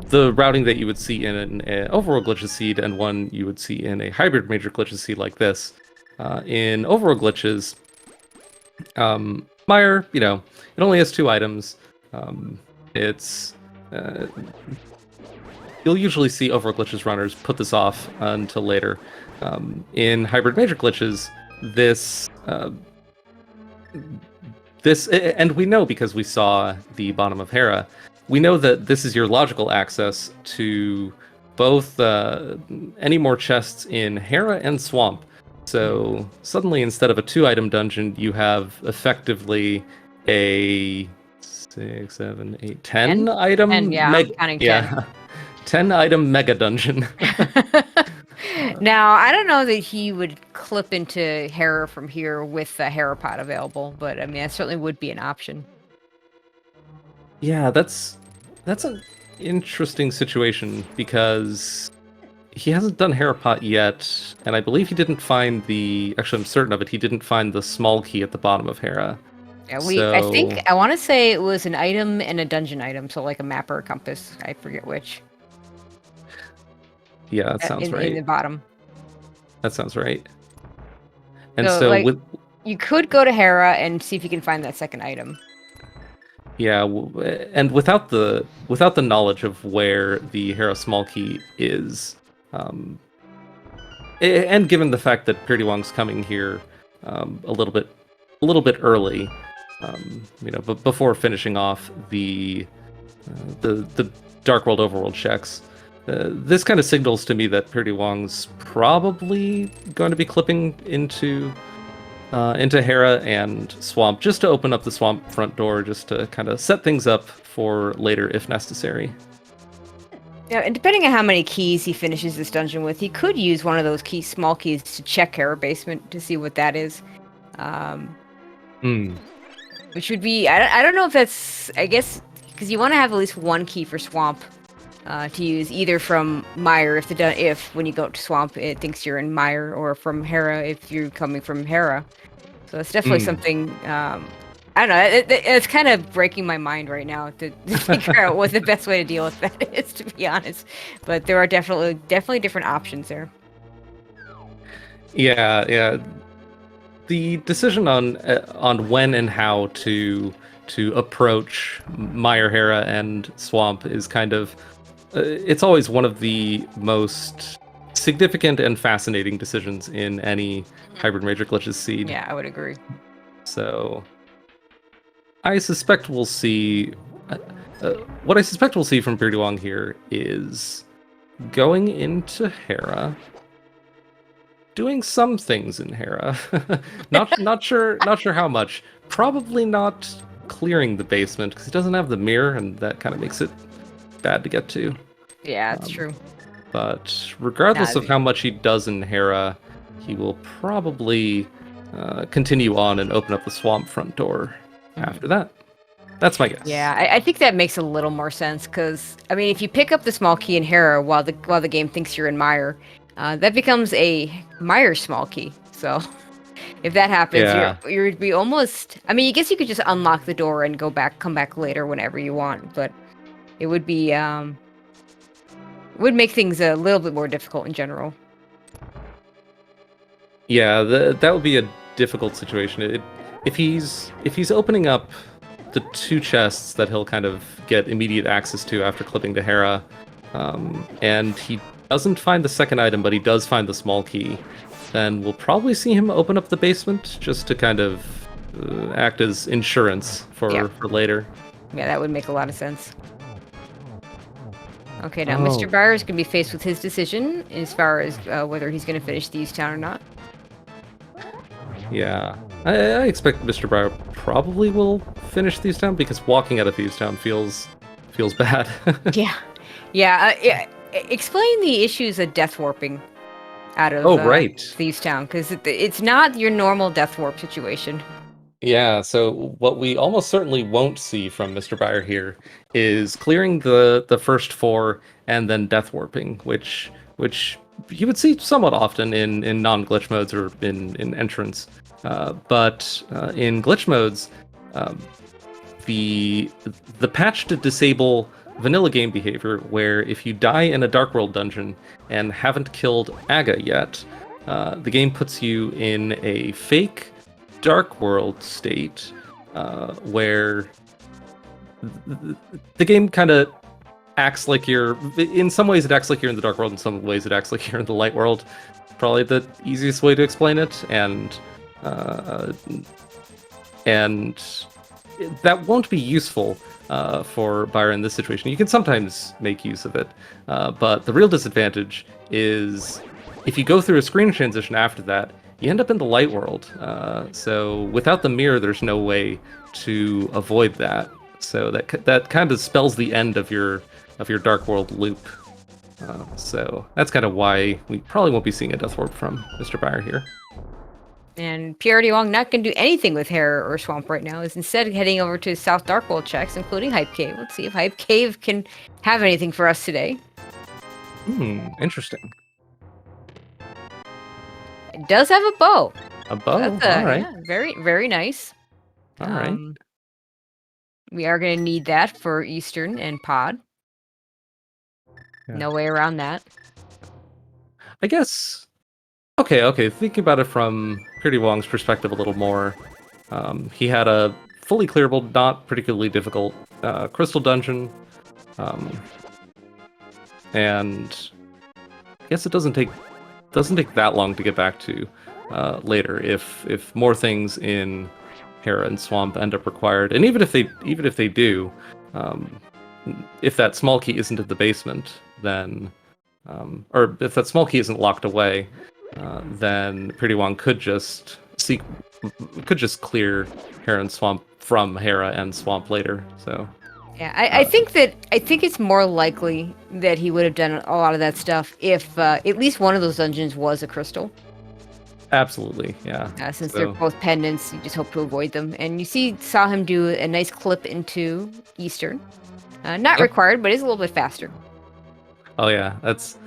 the routing that you would see in an overworld glitches seed and one you would see in a hybrid major glitches seed like this. In overworld glitches, Mire, it only has 2 items. It's you'll usually see overworld glitches runners put this off until later. In hybrid major glitches, this and we know because we saw the bottom of Hera, we know that this is your logical access to both any more chests in Hera and Swamp. So suddenly, instead of a 2-item dungeon, you have effectively a 6, 7, 8, 10 item. 10, yeah, I'm counting 10. 10 item mega dungeon. Now, I don't know that he would clip into Hera from here with the Hera pot available, but I mean, that certainly would be an option. Yeah, that's an interesting situation because he hasn't done Hera pot yet, and I believe he didn't find actually I'm certain of it, he didn't find the small key at the bottom of Hera. Yeah, I want to say it was an item and a dungeon item, so like a map or a compass. I forget which. Yeah, that sounds right. In the bottom. That sounds right. And you could go to Hera and see if you can find that second item. Yeah, and without the knowledge of where the Hera small key is, and given the fact that prdwong's coming here a little bit early, but before finishing off the Dark World Overworld checks. This kind of signals to me that prdwong's probably going to be clipping into Hera and Swamp just to open up the Swamp front door, just to kind of set things up for later if necessary. Yeah, and depending on how many keys he finishes this dungeon with, he could use one of those small keys to check Hera basement to see what that is. Which would be, I don't know if that's, I guess, because you want to have at least one key for Swamp. To use either from Mire if when you go to Swamp it thinks you're in Mire, or from Hera if you're coming from Hera. So it's definitely something. I don't know. It's kind of breaking my mind right now to figure out what the best way to deal with that is, to be honest. But there are definitely different options there. Yeah. The decision on when and how to approach Mire, Hera, and Swamp is kind of. It's always one of the most significant and fascinating decisions in any hybrid major glitches seed. Yeah, I would agree. So I suspect we'll see what I suspect we'll see from prdwong here is going into Hera, doing some things in Hera. not sure how much. Probably not clearing the basement because he doesn't have the mirror, and that kind of makes it bad to get to. Yeah, it's true. But regardless of how much he does in Hera, he will probably continue on and open up the swamp front door after that. That's my guess. Yeah, I think that makes a little more sense because I mean, if you pick up the small key in Hera while the game thinks you're in Mire, that becomes a Mire small key. So if that happens, you'd be almost. I mean, I guess you could just unlock the door and come back later whenever you want, but it would be would make things a little bit more difficult in general. Yeah, that would be a difficult situation. If he's opening up the 2 chests that he'll kind of get immediate access to after clipping to Hera, and he doesn't find the second item, but he does find the small key, then we'll probably see him open up the basement just to kind of act as insurance for later. Yeah, that would make a lot of sense. Okay, now MrByer is going to be faced with his decision as far as whether he's going to finish Thieves Town or not. Yeah, I expect MrByer probably will finish Thieves Town because walking out of Thieves Town feels bad. Yeah. Explain the issues of death warping out of Thieves Town, because it's not your normal death warp situation. Yeah, so what we almost certainly won't see from MrByer here is clearing the first 4 and then death warping, which you would see somewhat often in non-glitch modes or in entrance. But in glitch modes, the patch to disable vanilla game behavior, where if you die in a Dark World dungeon and haven't killed Aga yet, the game puts you in a fake Dark World state where the game kind of acts like in some ways it acts like you're in the Dark World, in some ways it acts like you're in the Light World. Probably the easiest way to explain it, and that won't be useful for Byer in this situation. You can sometimes make use of it, but the real disadvantage is if you go through a screen transition after that, you end up in the Light World. So without the mirror, there's no way to avoid that. So that kind of spells the end of your Dark World loop. So that's kind of why we probably won't be seeing a death warp from MrByer here. And prdwong not going to do anything with Hera or Swamp right now, is instead heading over to South Dark World checks, including Hype Cave. Let's see if Hype Cave can have anything for us today. Interesting. It does have a bow. A bow? All right. Yeah, very, very nice. All right. We are going to need that for Eastern and Pod. Yeah. No way around that. I guess... Okay. Thinking about it from prdwong's perspective a little more, he had a fully clearable, not particularly difficult crystal dungeon, and I guess it doesn't take that long to get back to later if more things in Hera and Swamp end up required, and even if they do, if that small key isn't in the basement, then or if that small key isn't locked away, then prdwong could just clear Hera and Swamp from Hera and Swamp later. So yeah, I think it's more likely that he would have done a lot of that stuff if at least one of those dungeons was a crystal. Absolutely, yeah. Since they're both pendants, you just hope to avoid them. And you saw him do a nice clip into Eastern. Not required, but it's a little bit faster. Oh yeah, that's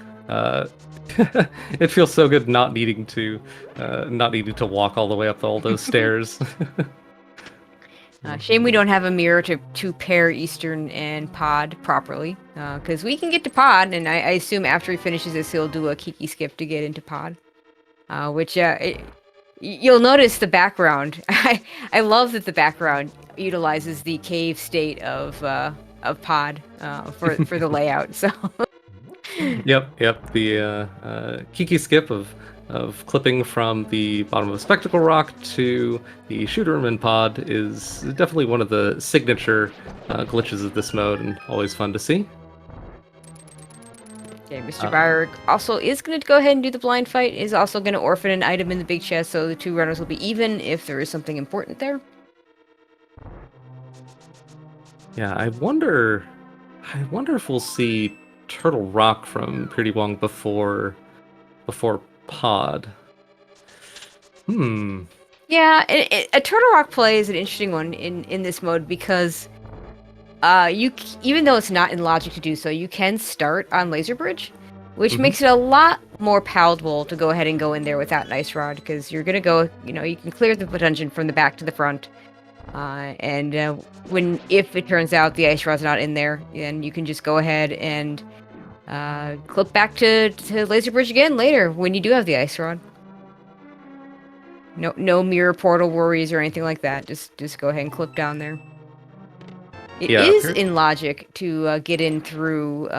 it feels so good not needing to walk all the way up all those stairs. Shame we don't have a mirror to pair Eastern and Pod properly, because we can get to Pod, and I assume after he finishes this, he'll do a Kiki skip to get into Pod, which you'll notice the background. I love that the background utilizes the cave state of Pod for the layout. So. Yep. The Kiki skip of of clipping from the bottom of a spectacle rock to the shooter room and pod is definitely one of the signature glitches of this mode, and always fun to see. Okay, MrByer also is going to go ahead and do the blind fight, is also going to orphan an item in the big chest, so the two runners will be even if there is something important there. Yeah, I wonder if we'll see Turtle Rock from prdwong before pod. Yeah, a Turtle Rock play is an interesting one in this mode because even though it's not in logic to do so, you can start on Laser Bridge, which makes it a lot more palatable to go ahead and go in there without an Ice Rod, because you're gonna go, you can clear the dungeon from the back to the front, and if it turns out the Ice Rod's not in there, then you can just go ahead and clip back to Laser Bridge again later when you do have the Ice Rod. No mirror portal worries or anything like that. Just go ahead and clip down there. It is in logic to get in through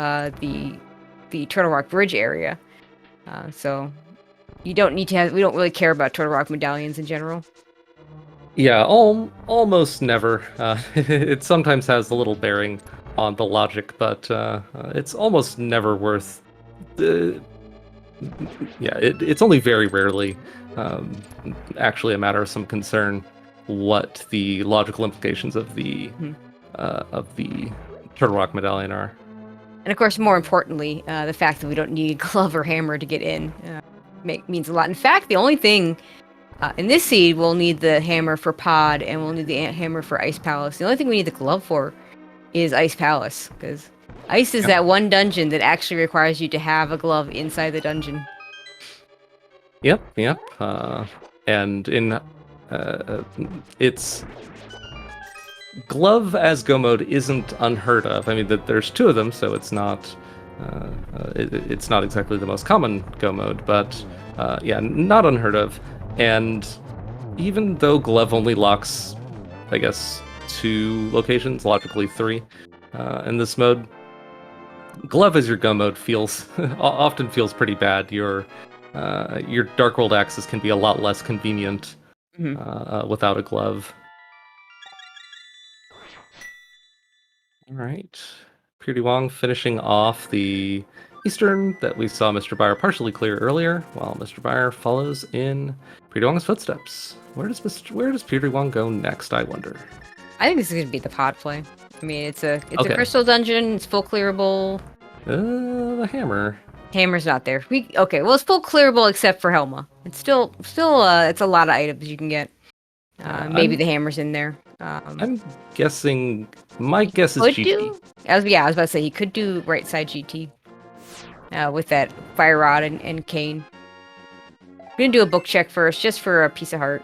the Turtle Rock Bridge area, so you don't need to have. We don't really care about Turtle Rock medallions in general. Yeah, almost never. It sometimes has a little bearing on the logic, but it's almost never worth. It's only very rarely actually a matter of some concern what the logical implications of the Turtle Rock medallion are. And of course, more importantly, the fact that we don't need a glove or hammer to get in means a lot. In fact, the only thing in this seed, we'll need the hammer for pod, and we'll need the hammer for Ice Palace. The only thing we need the glove for is Ice Palace, because Ice is that one dungeon that actually requires you to have a glove inside the dungeon. Yep. And in it's glove as go mode isn't unheard of. I mean, there's two of them, so it's not it's not exactly the most common go mode, but not unheard of. And even though glove only locks, I guess, 2 locations, logically 3, in this mode, glove as your go mode often feels pretty bad. Your Dark World access can be a lot less convenient without a glove. All right, prdwong finishing off the eastern that we saw MrByer partially clear earlier, while MrByer follows in prdwong's footsteps. Where does prdwong go next, I wonder? I think this is going to be the pod play. I mean, it's a crystal dungeon. It's full clearable. The hammer. Hammer's not there. Well, it's full clearable except for Helma. It's still it's a lot of items you can get. Maybe the hammer's in there. I'm guessing. My guess is GT. I was about to say he could do right side GT. With that fire rod and cane. I'm gonna do a book check first, just for a piece of heart.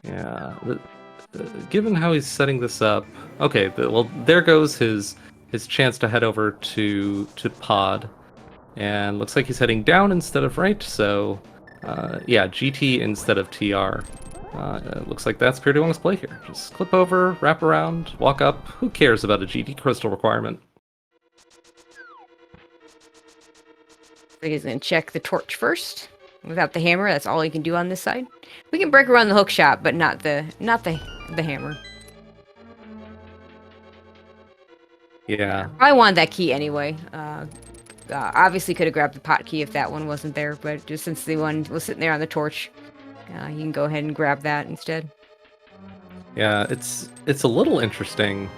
Yeah. Given how he's setting this up, okay. There goes his chance to head over to pod, and looks like he's heading down instead of right. So, GT instead of TR. Looks like that's prdwong's play here. Just clip over, wrap around, walk up. Who cares about a GT crystal requirement? I think he's gonna check the torch first. Without the hammer, that's all he can do on this side. We can break around the hook shot, but not the hammer. Yeah. I wanted that key anyway. Obviously could have grabbed the pot key if that one wasn't there, but just since the one was sitting there on the torch, you can go ahead and grab that instead. Yeah, it's a little interesting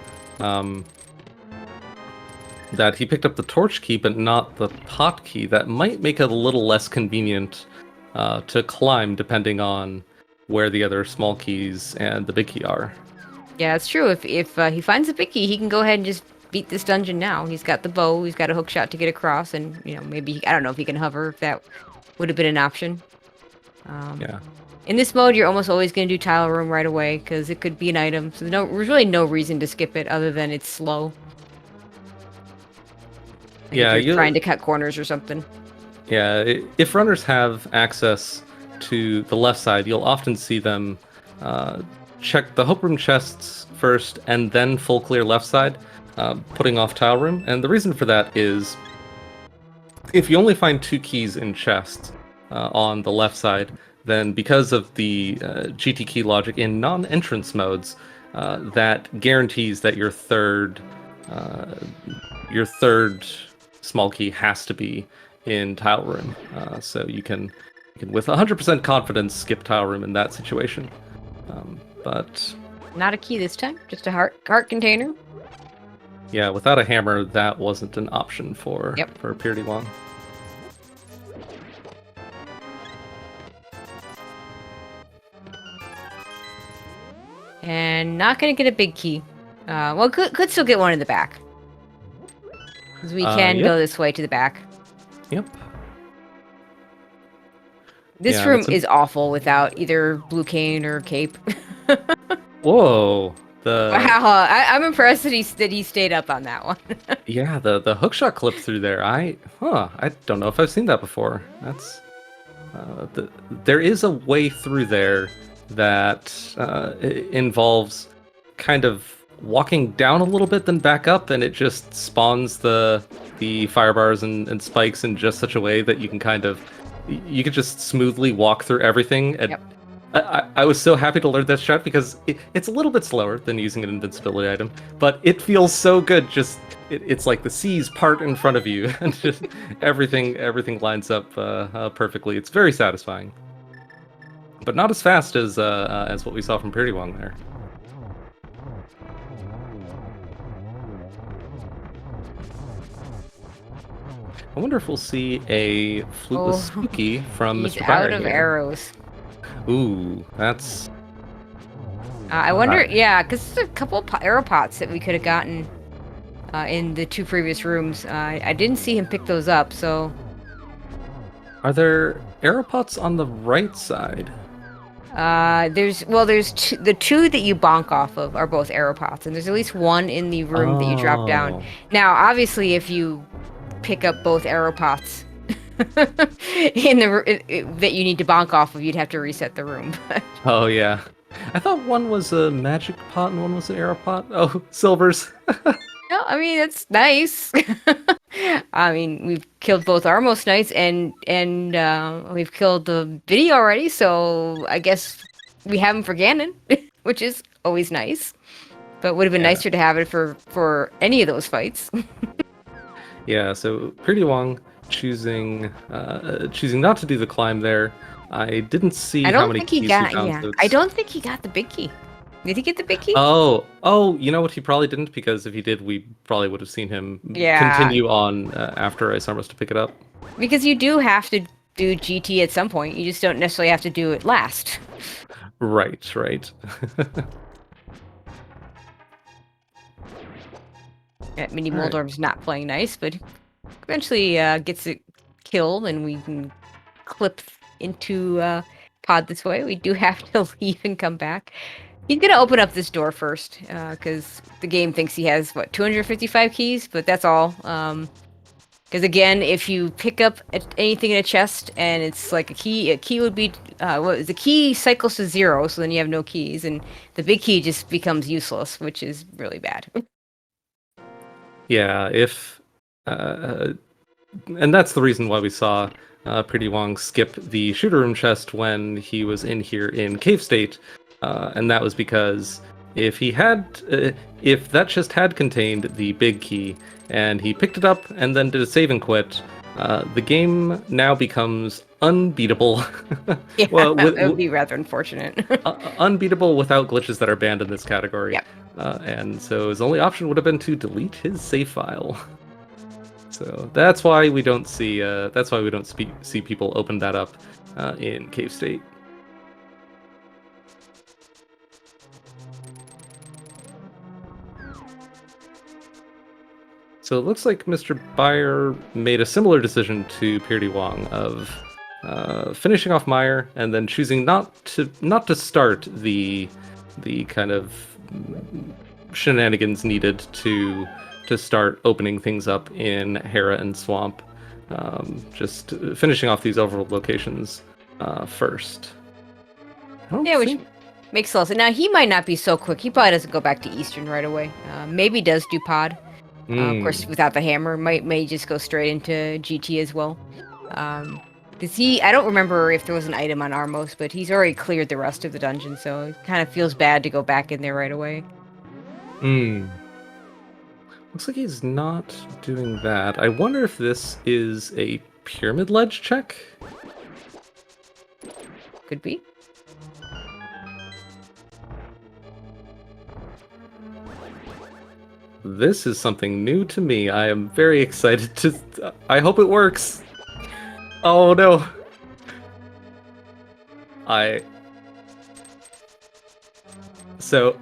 that he picked up the torch key but not the pot key. That might make it a little less convenient to climb depending on where the other small keys and the big key are. Yeah, it's true. If he finds the big key, he can go ahead and just beat this dungeon now. He's got the bow, he's got a hook shot to get across, and maybe I don't know if he can hover, if that would have been an option. Yeah. In this mode, you're almost always going to do tile room right away because it could be an item. So there's really no reason to skip it other than it's slow. Yeah, if you're trying to cut corners or something. Yeah, if runners have access to the left side, you'll often see them check the hope room chests first and then full clear left side, putting off tile room. And the reason for that is if you only find 2 keys in chests on the left side, then because of the GT key logic in non-entrance modes, that guarantees that your third small key has to be in tile room. So you can with 100% confidence skip tile room in that situation. But Not a key this time, just a heart container. yeah, without a hammer, that wasn't an option for prdwong. And not gonna get a big key. Well, could still get one in the back. Because we can go this way to the back. Yep. This room is awful without either blue cane or cape. Whoa. Wow, I'm impressed that he stayed up on that one. Yeah, the hookshot clip through there. I don't know if I've seen that before. That's there is a way through there that involves kind of walking down a little bit, then back up, and it just spawns the fire bars and spikes in just such a way that you can just smoothly walk through everything. And I was so happy to learn that strat because it's a little bit slower than using an invincibility item, but it feels so good. Just it's like the seas part in front of you, and just everything lines up perfectly. It's very satisfying, but not as fast as what we saw from prdwong there. I wonder if we'll see a fluteless spooky from He's MrByer out of here. arrows. Ooh, that's... I wonder, yeah, because there's a couple arrow pots that we could have gotten in the 2 previous rooms. I didn't see him pick those up, so... Are there arrow pots on the right side? There's the 2 that you bonk off of are both arrow pots, and there's at least 1 in the room that you drop down. Now, obviously, if you pick up both arrow pots in the that you need to bonk off of, you'd have to reset the room. Oh yeah, I thought one was a magic pot and one was an arrow pot. Oh, silvers. No, I mean that's nice. I mean we've killed both our most knights and we've killed the video already, so I guess we have him for Ganon, which is always nice. But would have been nicer to have it for any of those fights. Yeah, so prdwong choosing not to do the climb there. I didn't see how many keys he found. I don't think he got the big key. Did he get the big key? Oh, you know what? He probably didn't, because if he did, we probably would have seen him continue on after Ice Armors to pick it up. Because you do have to do GT at some point. You just don't necessarily have to do it last. Right. Mini Moldorm's not playing nice, but eventually gets it killed, and we can clip into pod this way. We do have to leave and come back. He's gonna open up this door first, because the game thinks he has 255 keys, but that's all. Because again, if you pick up anything in a chest and it's like a key would be the key cycles to 0, so then you have no keys, and the big key just becomes useless, which is really bad. Yeah, and that's the reason why we saw prdwong skip the shooter room chest when he was in here in cave state, and that was because if that chest had contained the big key and he picked it up and then did a save and quit, the game now becomes unbeatable. Yeah, well, it would be rather unfortunate. Unbeatable without glitches that are banned in this category. Yep. And so his only option would have been to delete his save file. So that's why we don't see see people open that up in cave state. So it looks like MrByer made a similar decision to prdwong of finishing off Meyer and then choosing not to start the kind of shenanigans needed to start opening things up in Hera and Swamp. Just finishing off these overworld locations first. Which makes sense. Now he might not be so quick. He probably doesn't go back to Eastern right away. Maybe does do pod. Of course, without the hammer, may just go straight into GT as well. Cause I don't remember if there was an item on Armos, but he's already cleared the rest of the dungeon, so it kind of feels bad to go back in there right away. Looks like he's not doing that. I wonder if this is a pyramid ledge check? Could be. This is something new to me. I am very excited to... I hope it works. Oh no. So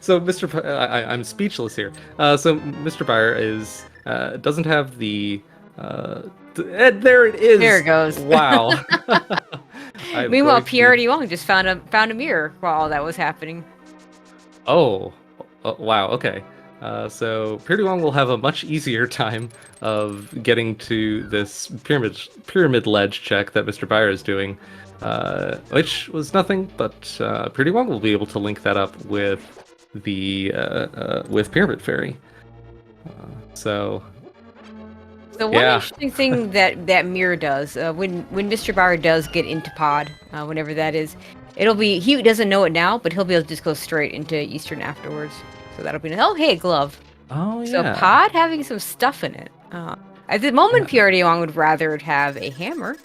Mr. I'm speechless here. So MrByer is doesn't have the there it is. There it goes. Wow. Meanwhile, prdwong just found a mirror while all that was happening. Oh, wow. Okay. So prdwong will have a much easier time of getting to this pyramid ledge check that MrByer is doing, which was nothing but prdwong will be able to link that up with the with Pyramid Fairy. So one interesting thing that mirror does when MrByer does get into pod, whenever that is, it'll be, he doesn't know it now, but he'll be able to just go straight into Eastern afterwards. So that'll be, oh hey, glove. Oh yeah. So pod having some stuff in it. At the moment, prdwong would rather have a hammer,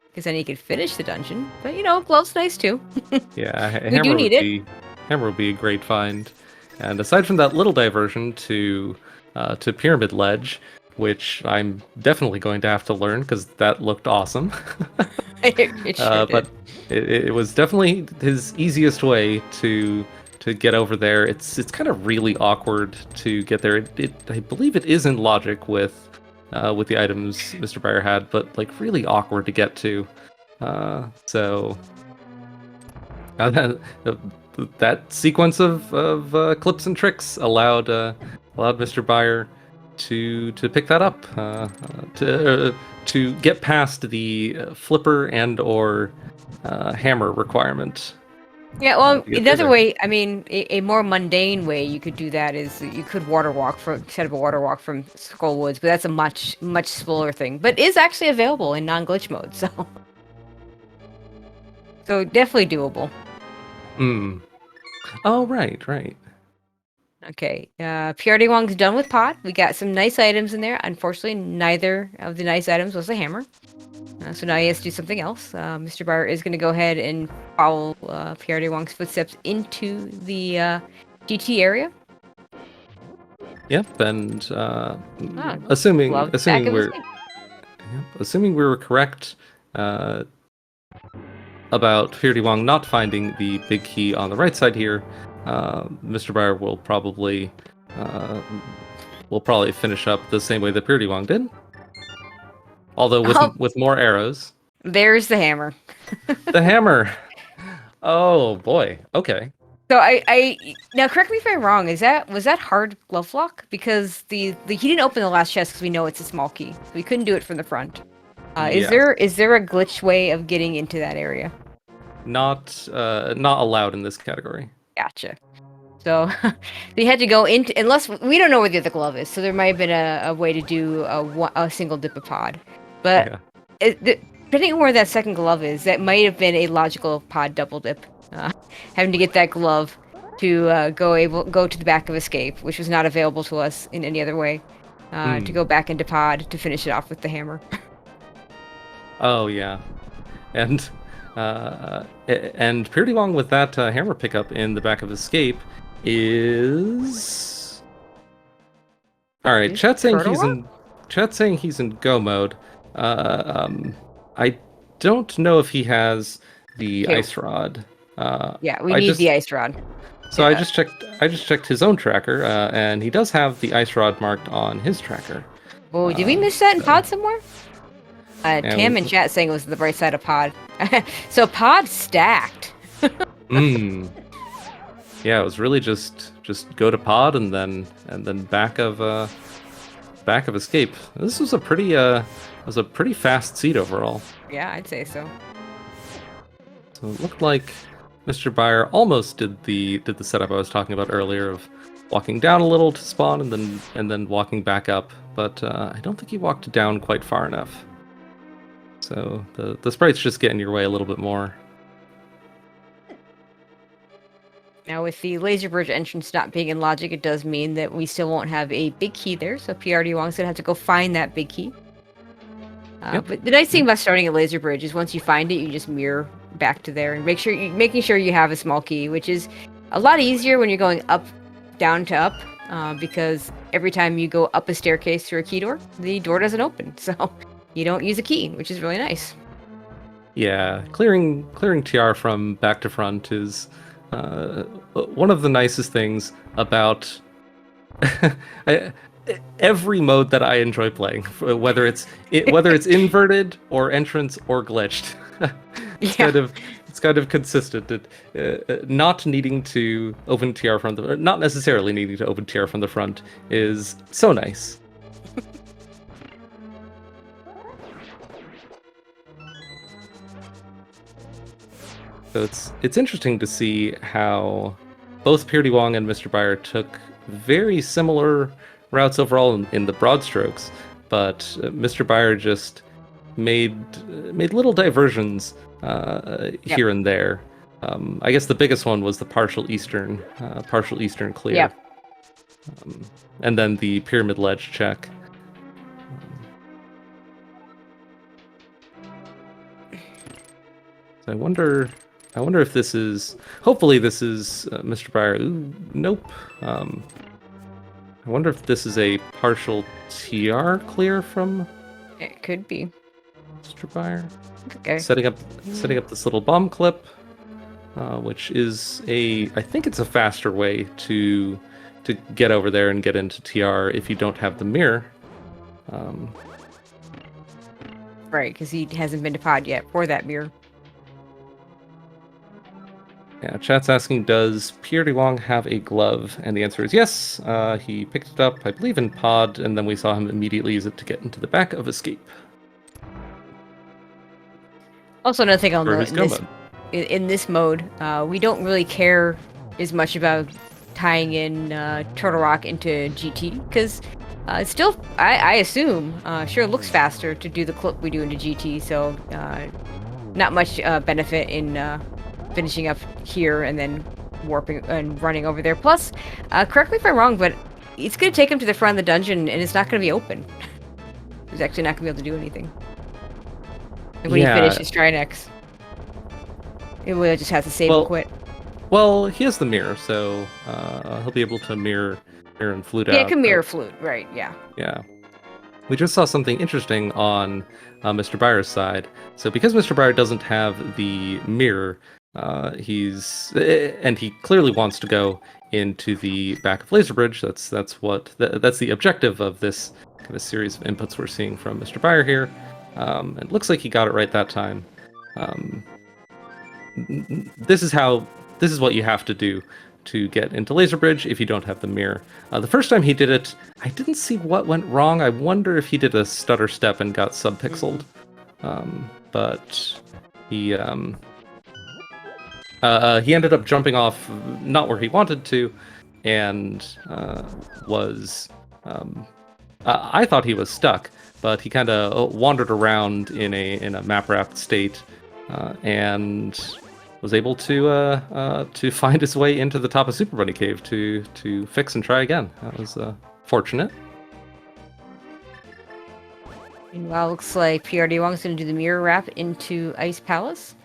because then he could finish the dungeon. But glove's nice too. Yeah, we do need it. Hammer would be a great find. And aside from that little diversion to Pyramid Ledge, which I'm definitely going to have to learn because that looked awesome. It sure did. But it was definitely his easiest way to get over there. It's kind of really awkward to get there. I believe it is in logic with the items MrByer had, but like really awkward to get to. So that sequence of clips and tricks allowed MrByer to pick that up, to get past the flipper and or hammer requirement. Yeah, well, another way, I mean, a more mundane way you could do that is you could water walk set up a water walk from Skull Woods, but that's a much smaller thing. But is actually available in non-glitch mode, so definitely doable. Oh, right. Okay, prdwong's done with pod. We got some nice items in there. Unfortunately, neither of the nice items was a hammer. So now he has to do something else. MrByer is going to go ahead and follow prdwong's footsteps into the GT area. Yep, and assuming we were correct about prdwong not finding the big key on the right side here, MrByer will probably finish up the same way that prdwong did. Although with more arrows. There's the hammer. The hammer. Oh boy. Okay. So I now correct me if I'm wrong. Was that hard glove lock? Because he didn't open the last chest because we know it's a small key. So we couldn't do it from the front. Is there a glitch way of getting into that area? Not allowed in this category. Gotcha. So we had to go into, unless we don't know where the other glove is. So there might have been a way to do a single dip of pod. But depending on where that second glove is, that might have been a logical pod double dip. Having to get that glove to go to the back of escape, which was not available to us in any other way. To go back into pod to finish it off with the hammer. Oh yeah, and prdwong with that hammer pickup in the back of escape is all right. Chat's saying he's in go mode. I don't know if he has the ice rod. We need the ice rod. So I just checked his own tracker, and he does have the ice rod marked on his tracker. Oh, did we miss that in pod somewhere? Tam in chat saying it was the right side of pod. So pod stacked. Yeah, it was really just go to pod and then back of escape. This was a pretty fast seed overall. Yeah, I'd say so. So it looked like MrByer almost did the setup I was talking about earlier of walking down a little to spawn and then walking back up. But I don't think he walked down quite far enough. So the sprite's just getting your way a little bit more. Now, with the laser bridge entrance not being in logic, it does mean that we still won't have a big key there. So prdwong's gonna have to go find that big key. Yep. But the nice thing about starting a laser bridge is once you find it, you just mirror back to there and making sure you have a small key, which is a lot easier when you're going up, down to up, because every time you go up a staircase through a key door, the door doesn't open, so you don't use a key, which is really nice. Yeah, clearing TR from back to front is one of the nicest things about every mode that I enjoy playing, whether it's inverted or entrance or glitched. It's kind of consistent. Not needing to open TR from the, not necessarily needing to open TR from the front is so nice. So it's interesting to see how both prdwong and MrByer took very similar routes overall in the broad strokes, but MrByer just made little diversions here and there. I guess the biggest one was the partial eastern clear, Yep. And then the pyramid ledge check. So I wonder if this is. Hopefully, this is MrByer. Ooh, nope. I wonder if this is a partial TR clear from. It could be. MrByer. Okay. Setting up this little bomb clip, which is I think it's a faster way to get over there and get into TR if you don't have the mirror. Right, because he hasn't been to pod yet for that mirror. Yeah, chat's asking, does prdwong have a glove? And the answer is yes. He picked it up, I believe, in pod, and then we saw him immediately use it to get into the back of escape. Also, another thing I'll For note his go in this mode, we don't really care as much about tying in Turtle Rock into GT, because it's still, I assume, sure looks faster to do the clip we do into GT, so not much benefit in finishing up here and then warping and running over there. Plus, correct me if I'm wrong, but it's going to take him to the front of the dungeon and it's not going to be open. He's actually not going to be able to do anything. And when he finishes Trinex, it will just has to save and quit. Well, he has the mirror, so he'll be able to mirror and flute out. Yeah, he can mirror flute, right, yeah. Yeah. We just saw something interesting on MrByer's side. So because MrByer doesn't have the mirror, and he clearly wants to go into the back of Laser Bridge. That's the objective of this kind of series of inputs we're seeing from MrByer here. It looks like he got it right that time. This is what you have to do to get into Laser Bridge if you don't have the mirror. The first time he did it, I didn't see what went wrong. I wonder if he did a stutter step and got subpixeled. But he ended up jumping off not where he wanted to, and was. I thought he was stuck, but he kind of wandered around in a map wrapped state, and was able to find his way into the top of Super Bunny Cave to fix and try again. That was fortunate. Meanwhile, looks like prdwong's going to do the mirror wrap into Ice Palace.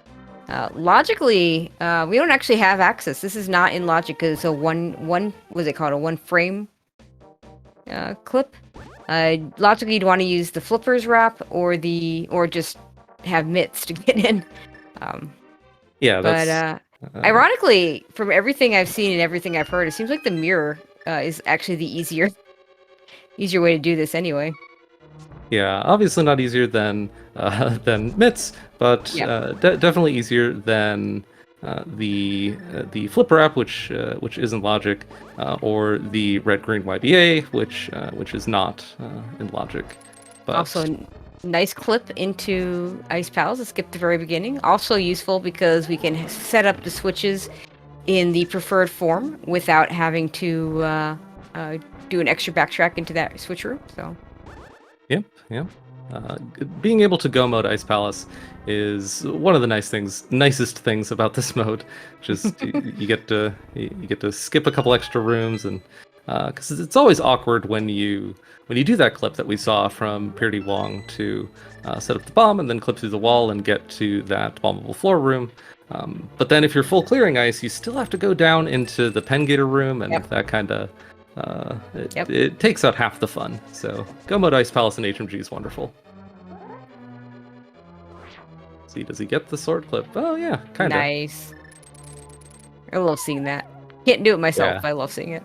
Logically, we don't actually have access. This is not in logic because it's a one frame clip. Logically, you'd want to use the flippers wrap or just have mitts to get in. Ironically, from everything I've seen and everything I've heard, it seems like the mirror is actually the easier way to do this anyway. Yeah, obviously not easier than mitts, but definitely easier than the flipper app, which isn't logic, or the red green YBA, which is not in logic. But also, nice clip into Ice Palace. Let's skip the very beginning. Also useful because we can set up the switches in the preferred form without having to do an extra backtrack into that switch room. So. Yep. Being able to go mode Ice Palace is one of the nicest things about this mode. Just you get to skip a couple extra rooms, and because it's always awkward when you do that clip that we saw from prdwong to set up the bomb and then clip through the wall and get to that bombable floor room. But then if you're full clearing ice, you still have to go down into the pen gator room, and that kind of it takes out half the fun. So go mode Ice Palace in HMG is wonderful. See, does he get the sword clip? Oh yeah, kind of. Nice. I love seeing that. Can't do it myself, Yeah. but I love seeing it.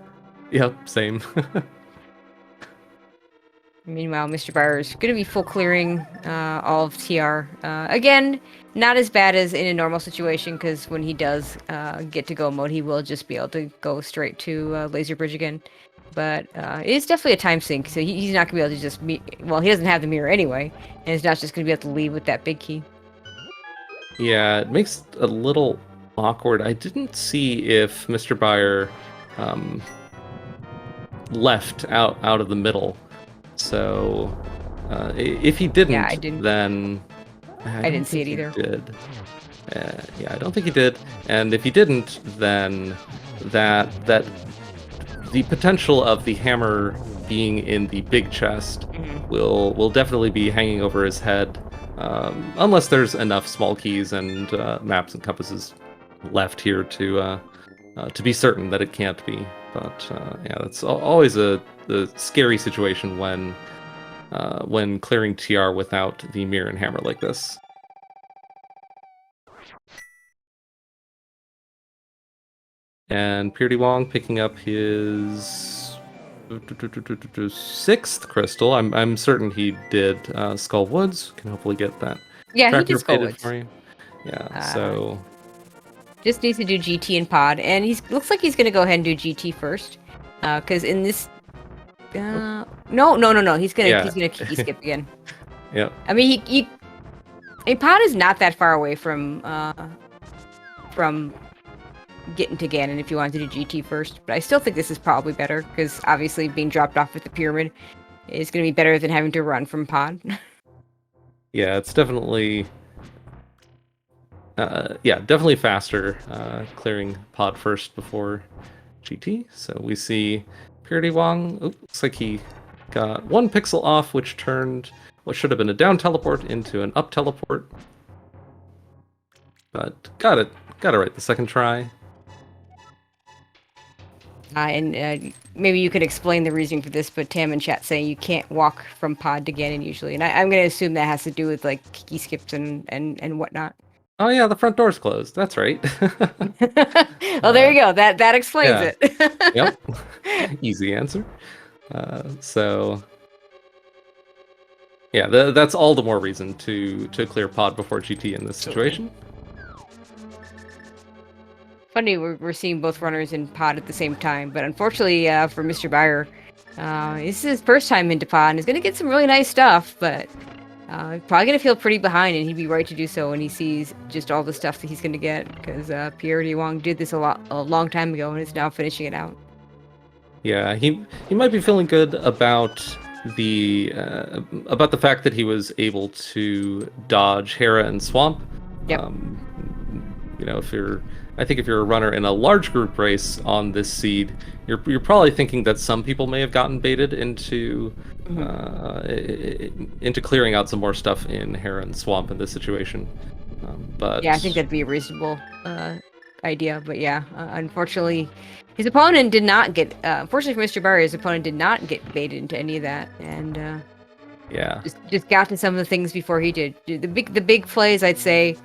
Yep, same. Meanwhile, MrByer is going to be full clearing all of TR. Again, not as bad as in a normal situation, because when he does get to go mode, he will just be able to go straight to Laser Bridge again. But it is definitely a time sink, so he's not going to be able to just well, he doesn't have the mirror anyway, and he's not just going to be able to leave with that big key. Yeah, it makes it a little awkward. I didn't see if MrByer left out of the middle. So if he didn't, Yeah, I didn't. then I didn't see it either. Did. Yeah, I don't think he did. And if he didn't, then that the potential of the hammer being in the big chest will definitely be hanging over his head, unless there's enough small keys and maps and compasses left here to be certain that it can't be. But yeah, that's always the scary situation when clearing TR without the mirror and hammer like this. And prdwong picking up his 6th crystal. I'm certain he did Skull Woods. Can hopefully get that. Yeah, he did Skull Woods. For you. Yeah, so just needs to do GT and pod, and looks like he's gonna go ahead and do GT first, because in this, no, he's gonna key skip again. Yeah. I mean, pod is not that far away from getting to Ganon if you wanted to do GT first, but I still think this is probably better, because obviously being dropped off with the pyramid is gonna be better than having to run from pod. Yeah, it's definitely. Definitely faster clearing pod first before GT. So we see prdwong. Looks like he got 1 pixel off, which turned what should have been a down teleport into an up teleport. But got it right the second try. And maybe you could explain the reasoning for this, but Tam in chat saying you can't walk from pod to Ganon usually, and I'm going to assume that has to do with like key skips and whatnot. Oh yeah, the front door's closed. That's right. Well, there you go. That explains it. Yep. Easy answer. So yeah, that's all the more reason to clear pod before GT in this situation. Funny, we're seeing both runners in pod at the same time, but unfortunately for MrByer, this is his first time into pod, and he's going to get some really nice stuff, but probably going to feel pretty behind, and he'd be right to do so when he sees just all the stuff that he's going to get, because prdwong did this a long time ago and is now finishing it out. Yeah, he might be feeling good about the fact that he was able to dodge Hera and Swamp. Yep. I think if you're a runner in a large group race on this seed, you're probably thinking that some people may have gotten baited into clearing out some more stuff in Hera and Swamp in this situation. But yeah, I think that'd be a reasonable idea. But yeah, unfortunately, his opponent did not get. Unfortunately for MrByer, his opponent did not get baited into any of that, and yeah, just got to some of the things before he did. The big plays, I'd say.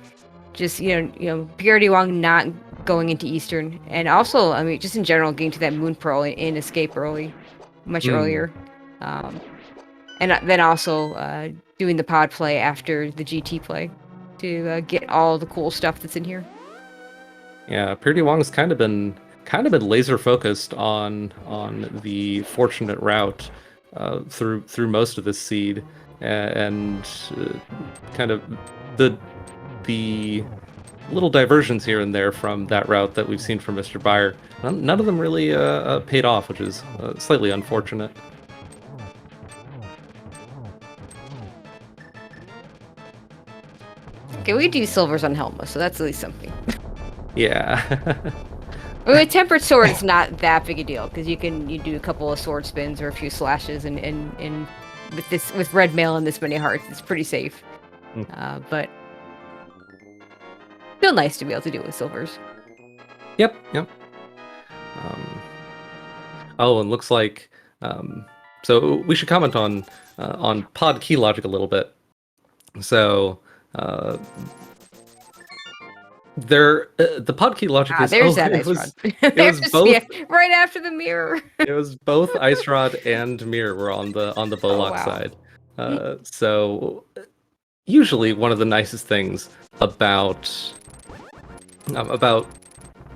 Just prdwong not going into Eastern, and also I mean just in general getting to that Moon Pearl in Escape much earlier, and then also doing the pod play after the GT play to get all the cool stuff that's in here. Yeah, prdwong's kind of been laser focused on the fortunate route through most of this seed, and kind of the little diversions here and there from that route that we've seen from MrByer. None of them really paid off, which is slightly unfortunate. Okay, we do silvers on Helma, so that's at least something. Yeah. With tempered sword, it's not that big a deal because you do a couple of sword spins or a few slashes, and with red mail and this many hearts, it's pretty safe. But still nice to be able to do it with silvers. Yep. Oh, and looks like so we should comment on pod key logic a little bit. So the pod key logic is there's that ice rod. It was both right after the mirror. It was both ice rod and mirror were on the Bowlock side. So usually one of the nicest things about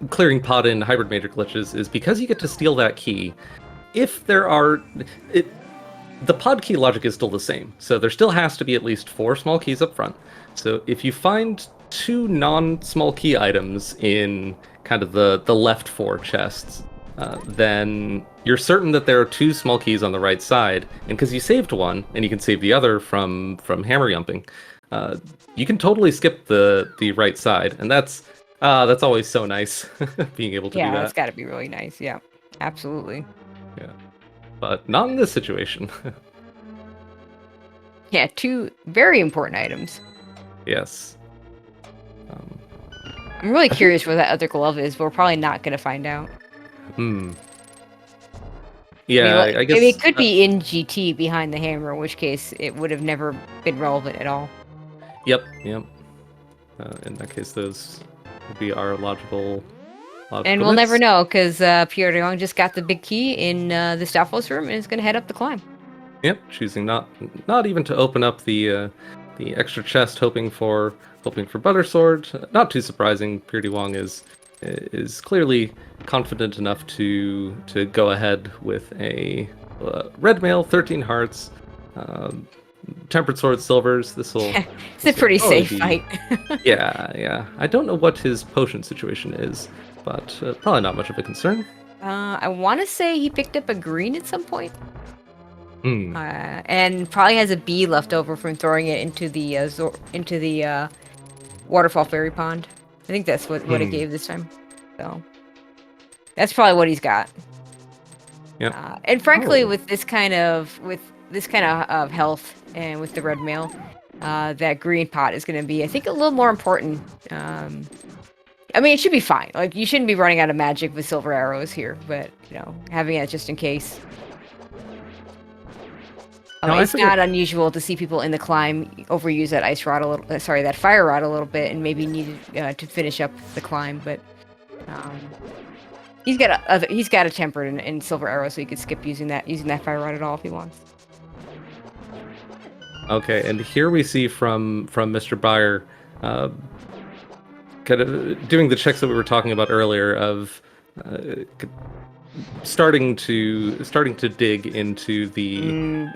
clearing pod in hybrid major glitches is because you get to steal that key. If there are the pod key logic is still the same, so there still has to be at least 4 small keys up front. So if you find 2 non-small key items in kind of the left 4 chests, then you're certain that there are 2 small keys on the right side, and because you saved one and you can save the other from hammer yumping, you can totally skip the right side, and that's always so nice being able to do that. Yeah, that's got to be really nice. Yeah, absolutely. Yeah, but not in this situation. Yeah, 2 very important items. Yes. I'm really curious where that other glove is, but we're probably not going to find out. Yeah, I guess it could be in GT behind the hammer, in which case it would have never been relevant at all. Yep. In that case, those would be our logical and we'll never know, because prdwong just got the big key in the Stavros room and is going to head up the climb. Yep, choosing not even to open up the extra chest, hoping for Buttersword. Not too surprising. prdwong is clearly confident enough to go ahead with a red mail, 13 hearts, tempered sword, silvers. It's a pretty safe fight. Yeah. I don't know what his potion situation is, but probably not much of a concern. I want to say he picked up a green at some point. And probably has a bee left over from throwing it into the waterfall fairy pond. I think that's what it gave this time. So that's probably what he's got. Yeah. And frankly, with this kind of health and with the red mail, that green pot is going to be, I think, a little more important. I mean, it should be fine. Like, you shouldn't be running out of magic with silver arrows here, but having it just in case. It's not unusual to see people in the climb overuse that ice rod that fire rod a little bit, and maybe need to finish up the climb. But he's got a tempered and silver arrow, so he could skip using that fire rod at all if he wants. Okay, and here we see from MrByer, kind of doing the checks that we were talking about earlier of starting to dig into the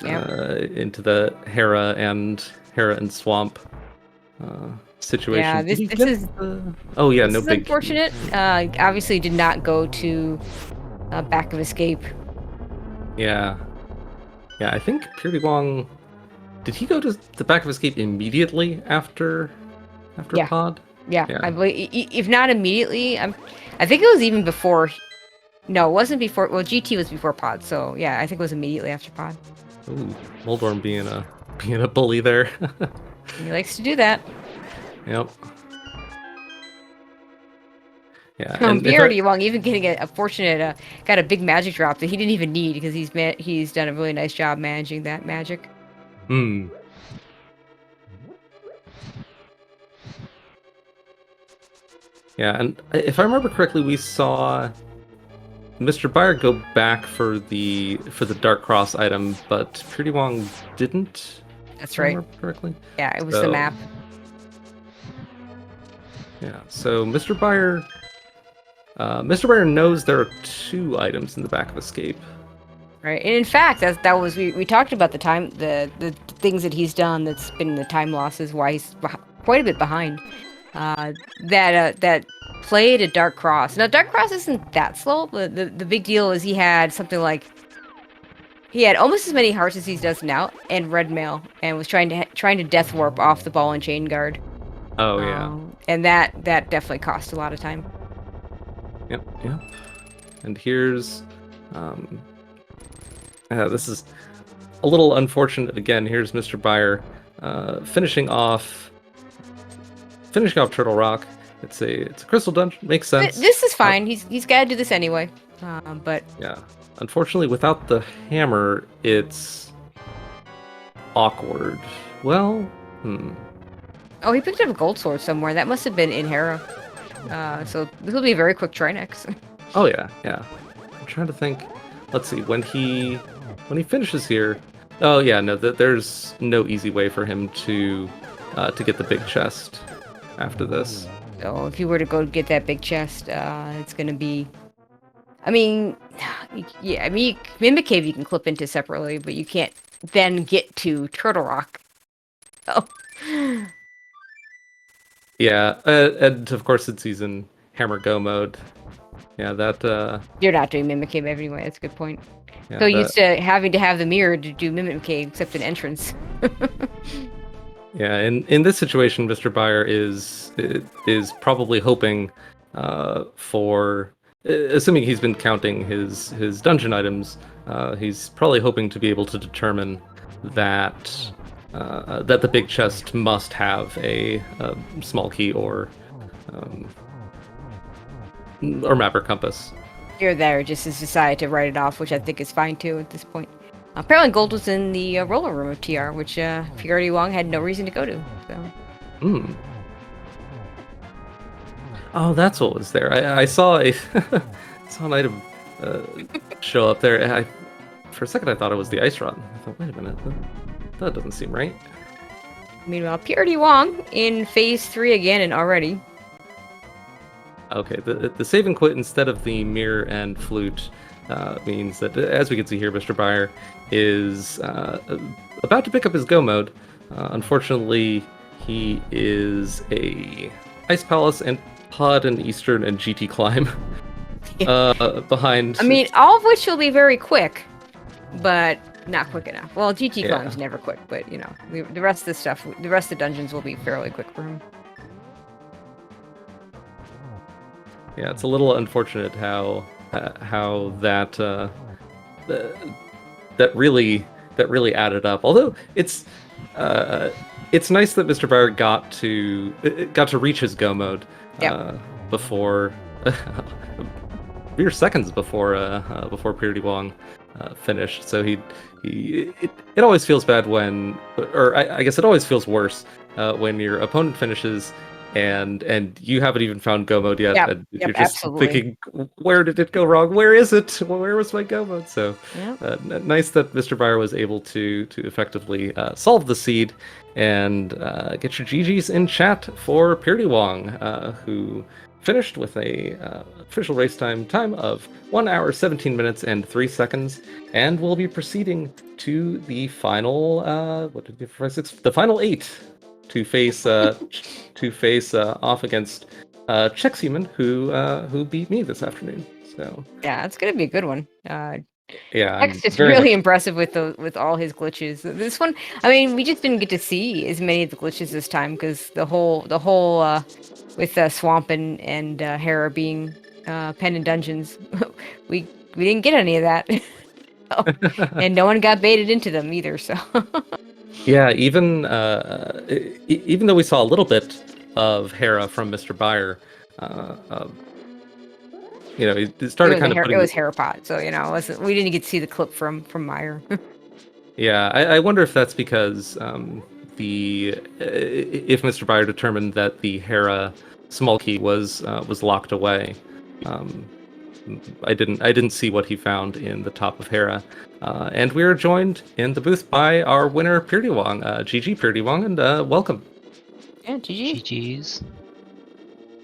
Hera and swamp situation. Yeah, this is no big. Unfortunate. Obviously, did not go to back of escape. Yeah. I think prdwong. Did he go to the back of escape immediately after pod? Yeah, I believe, if not immediately, I think it was even before. No, it wasn't before. Well, GT was before pod, so yeah, I think it was immediately after pod. Ooh, Moldorm being a bully there. He likes to do that. Yep. Yeah. prdwong even getting a fortunate, got a big magic drop that he didn't even need because he's done a really nice job managing that magic. Yeah, and if I remember correctly, we saw MrByer go back for the Dark Cross item, but prdwong didn't. That's right. Remember correctly. Yeah, it was the map. Yeah, so MrByer knows there are 2 items in the back of escape. Right, and in fact, that was we talked about the things that he's done that's been the time losses, why he's quite a bit behind. that played a Dark Cross. Now, Dark Cross isn't that slow, but the big deal is he had something like he had almost as many hearts as he does now, and red mail, and was trying to death warp off the ball and chain guard. Oh yeah. And that definitely cost a lot of time. Yep. And here's, this is a little unfortunate again. Here's MrByer finishing off Turtle Rock. It's a crystal dungeon. Makes sense. This is fine. He's got to do this anyway. But yeah, unfortunately, without the hammer, it's awkward. Well, Oh, he picked up a gold sword somewhere. That must have been in Hera. So this will be a very quick try next. Oh yeah. I'm trying to think. Let's see, when he finishes here. Oh yeah, no, there's no easy way for him to get the big chest after this. So if you were to go get that big chest, it's gonna be. I mean, yeah. I mean, Mimic Cave you can clip into separately, but you can't then get to Turtle Rock. Oh. Yeah, and of course it's using Hammer Go mode. Yeah, that. You're not doing Mimic Cave anyway. That's a good point. Yeah, So used to having to have the mirror to do Mimic Cave, except an entrance. Yeah, in this situation, MrByer is probably hoping for, assuming he's been counting his dungeon items, he's probably hoping to be able to determine that that the big chest must have a small key or map or compass. Here or there, just has decided to write it off, which I think is fine too at this point. Apparently, gold was in the roller room of TR, which prdwong had no reason to go to. So. Oh, that's what was there. I saw saw an item show up there. For a second, I thought it was the ice rod. I thought, wait a minute, that doesn't seem right. Meanwhile, prdwong in phase 3 again and already. Okay, the save and quit instead of the mirror and flute means that, as we can see here, MrByer is about to pick up his go mode. Unfortunately, he is a Ice Palace and Pod and Eastern and GT Climb behind. I mean, all of which will be very quick, but not quick enough. Well, GT Climb's never quick, but you know, the rest of the stuff, the rest of the dungeons will be fairly quick for him. Yeah, it's a little unfortunate how that really added up. Although it's nice that MrByer got to reach his go mode before mere seconds before prdwong finished. So it always feels bad when, or I guess it always feels worse when your opponent finishes and you haven't even found go mode yet. And you're just thinking, where did it go wrong? Where is it? Where was my go mode? So nice that MrByer was able to effectively solve the seed and get your GGs in chat for prdwong, who finished with a official race time of 1 hour 17 minutes and 3 seconds, and will be proceeding to the final the final 8 to face off against Cheximan, who beat me this afternoon. So yeah, it's gonna be a good one. Yeah, it's really impressive with all his glitches. This one, I mean, we just didn't get to see as many of the glitches this time because the whole with Swamp and Hera being penned in dungeons, we didn't get any of that, and no one got baited into them either. So yeah, even though we saw a little bit of Hera from MrByer, you know, it started kind of putting... It was Herapot, so you know, we didn't get to see the clip from Meyer. Yeah, I wonder if that's because if MrByer determined that the Hera small key was locked away. I didn't see what he found in the top of Hera, and we are joined in the booth by our winner prdwong. GG prdwong, and welcome. Yeah, GG. GG's.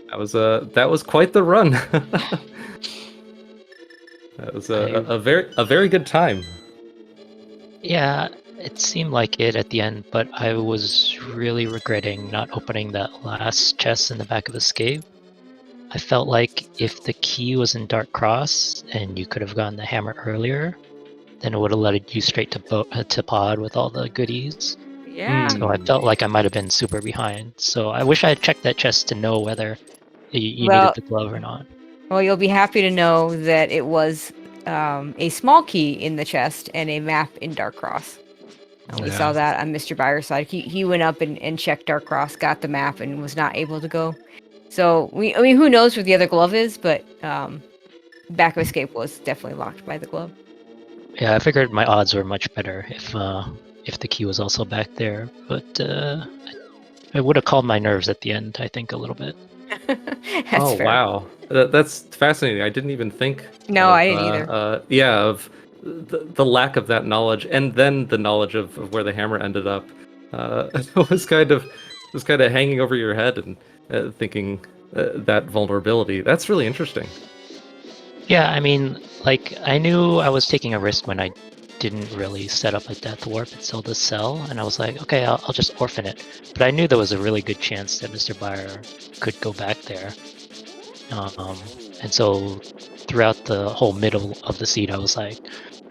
That was quite the run. That was a very good time. Yeah, It seemed like it at the end, but I was really regretting not opening that last chest in the back of Escape. I felt like if the key was in Dark Cross and you could have gotten the hammer earlier, then it would have led you straight to pod with all the goodies. Yeah. So I felt like I might have been super behind. So I wish I had checked that chest to know whether you Well- needed the glove or not. Well, you'll be happy to know that it was a small key in the chest and a map in Dark Cross. And we saw that on Mr. Byer's side. He went up and checked Dark Cross, got the map, and was not able to go. So I mean, who knows where the other glove is? But back of Escape was definitely locked by the glove. Yeah, I figured my odds were much better if the key was also back there, but it would have calmed my nerves at the end, I think, a little bit. That's fair. Wow, that's fascinating. I didn't even think. No, I didn't either. Yeah, of the lack of that knowledge, and then the knowledge of where the hammer ended up was kind of hanging over your head and thinking that vulnerability. That's really interesting. Yeah, I mean, like, I knew I was taking a risk when I didn't really set up a death warp until the cell, and I was like, okay, I'll just orphan it. But I knew there was a really good chance that MrByer could go back there. And so throughout the whole middle of the seed, I was like,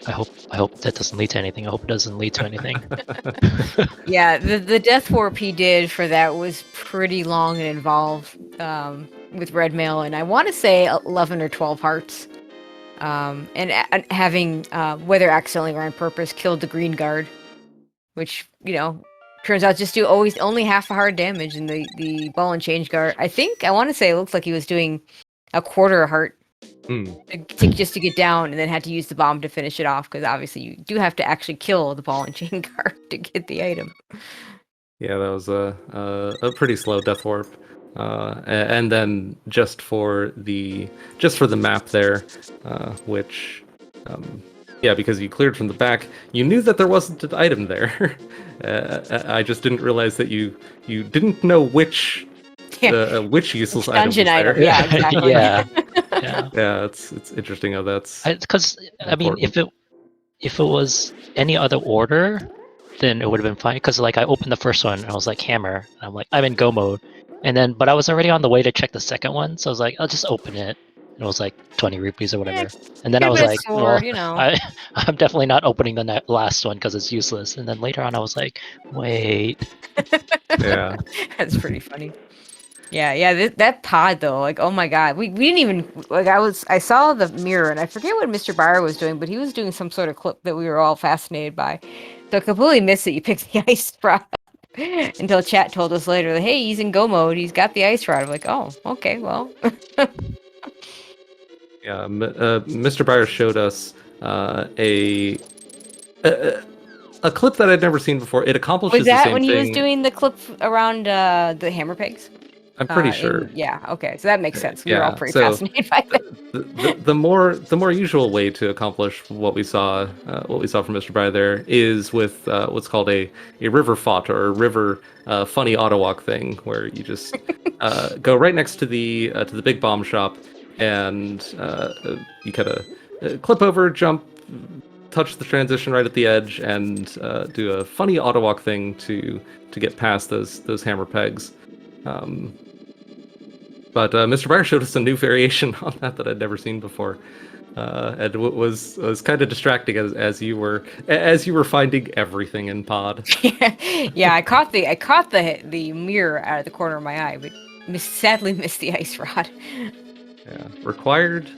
I hope that doesn't lead to anything. I hope it doesn't lead to anything. Yeah, the death warp he did for that was pretty long and involved with red mail, and I want to say 11 or 12 hearts. And having, whether accidentally or on purpose, killed the green guard, which, turns out just do only half a heart damage, and the ball and change guard, I want to say it looks like he was doing a quarter a heart just to get down, and then had to use the bomb to finish it off, because obviously you do have to actually kill the ball and chain guard to get the item. Yeah, that was a pretty slow death warp. And then just for the map there, which because you cleared from the back, you knew that there wasn't an item there. I just didn't realize that you didn't know which useless dungeon item was there. item. Yeah, exactly. Yeah. It's interesting how that's because I mean, if it was any other order, then it would have been fine. Because like I opened the first one and I was like hammer, and I'm like I'm in go mode, but I was already on the way to check the second one, so I was like I'll just open it. And it was like 20 rupees or whatever. And then I was like, I'm definitely not opening the last one because it's useless. And then later on, I was like, wait. Yeah, that's pretty funny. Yeah. That pod though, like, oh my god, we didn't even like. I saw the mirror, and I forget what MrByer was doing, but he was doing some sort of clip that we were all fascinated by. So I completely missed that you picked the ice rod until chat told us later, hey, he's in go mode, he's got the ice rod. I'm like, oh, okay, well. Yeah, MrByer showed us a clip that I'd never seen before. It accomplishes the same thing. Was that when he was doing the clip around the hammer pegs? I'm pretty sure. Okay, so that makes sense. We were all pretty fascinated by that. The more usual way to accomplish what we saw from MrByer there is with what's called a river fought, or a river funny auto walk thing, where you just go right next to the big bomb shop, and you kind of clip over, jump, touch the transition right at the edge, and do a funny auto walk thing to get past those hammer pegs. But MrByer showed us a new variation on that I'd never seen before, and it was kind of distracting as you were finding everything in pod. Yeah, I caught the mirror out of the corner of my eye, but sadly missed the ice rod. Yeah, required.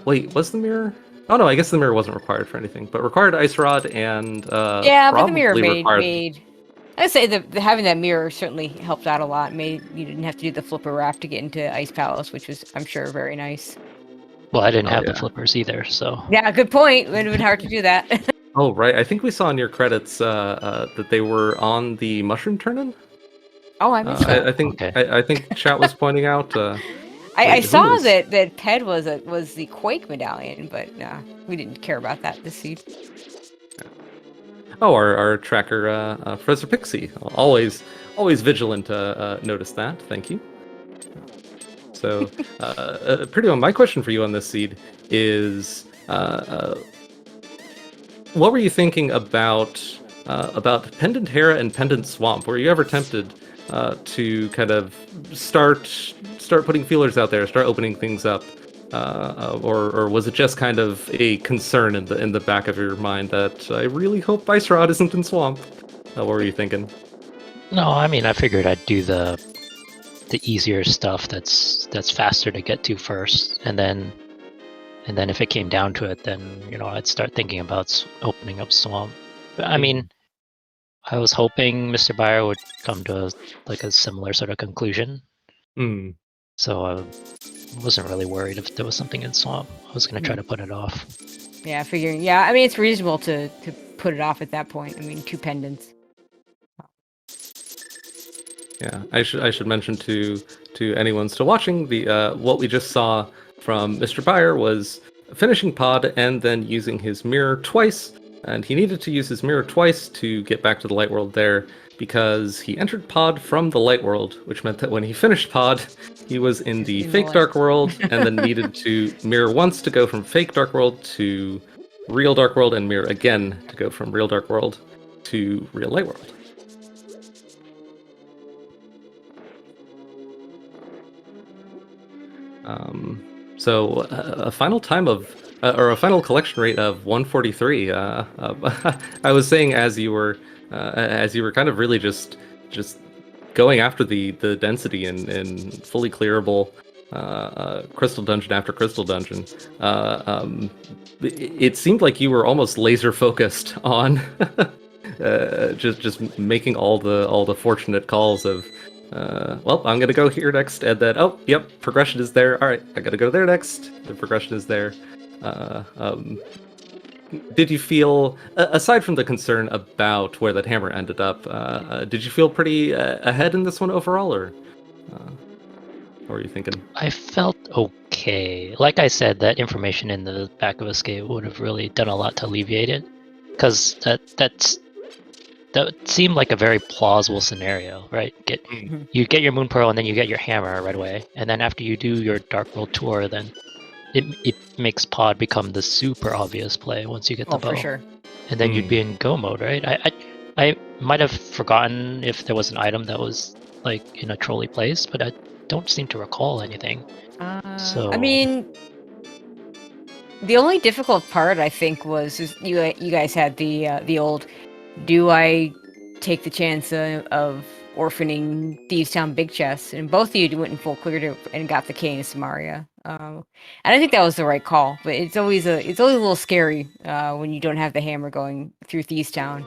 Wait, was the mirror? Oh no, I guess the mirror wasn't required for anything, but required ice rod and but the mirror made. I'd say that having that mirror certainly helped out a lot. You didn't have to do the flipper wrap to get into Ice Palace, which was, I'm sure, very nice. Well, I didn't have the flippers either, so. Yeah, good point. It would have been hard to do that. Oh, right. I think we saw in your credits that they were on the mushroom turn-in. Oh, I missed that. I think chat was pointing out. I saw that Ped was the Quake medallion, but we didn't care about that this seed. Oh, our tracker, Professor Pixie, always vigilant to notice that. Thank you. So, pretty well, my question for you on this seed is, what were you thinking about Pendant Hera and Pendant Swamp? Were you ever tempted to kind of start putting feelers out there, start opening things up, or was it just kind of a concern in the back of your mind that I really hope Ice Rod isn't in Swamp? What were you thinking? No, I mean, I figured I'd do the easier stuff that's faster to get to first, and then if it came down to it, then I'd start thinking about opening up Swamp. But I mean, I was hoping MrByer would come to a similar sort of conclusion. So I wasn't really worried if there was something in Swamp. I was going to try to put it off. Yeah, figuring. Yeah, I mean, it's reasonable to put it off at that point. I mean, 2 pendants. Yeah, I should mention to anyone still watching, the what we just saw from MrByer was finishing pod and then using his mirror twice, and he needed to use his mirror twice to get back to the light world there, because he entered pod from the light world, which meant that when he finished pod, he was in the fake dark world, and then needed to mirror once to go from fake dark world to real dark world, and mirror again to go from real dark world to real light world. So a final time of, or a final collection rate of 143. I was saying as you were kind of really just going after the density in fully clearable crystal dungeon after crystal dungeon. It seemed like you were almost laser focused on just making all the fortunate calls of. Well, I'm gonna go here next, and then yep, progression is there. All right, I gotta go there next. The progression is there. Did you feel, aside from the concern about where that hammer ended up, did you feel pretty ahead in this one overall, or what were you thinking? I felt okay. Like I said, that information in the back of Escape would have really done a lot to alleviate it, because that seemed like a very plausible scenario, right? You get your Moon Pearl, and then you get your hammer right away, and then after you do your Dark World tour, then it makes pod become the super obvious play once you get the bow. For sure. And then you'd be in go mode, right? I might have forgotten if there was an item that was like in a trolley place, but I don't seem to recall anything. So I mean, the only difficult part I think was you guys had the old, do I take the chance of orphaning Thieves Town Big Chest? And both of you went in full clear and got the Cane of Samaria. And I think that was the right call, but it's always a little scary when you don't have the hammer going through Thieves Town.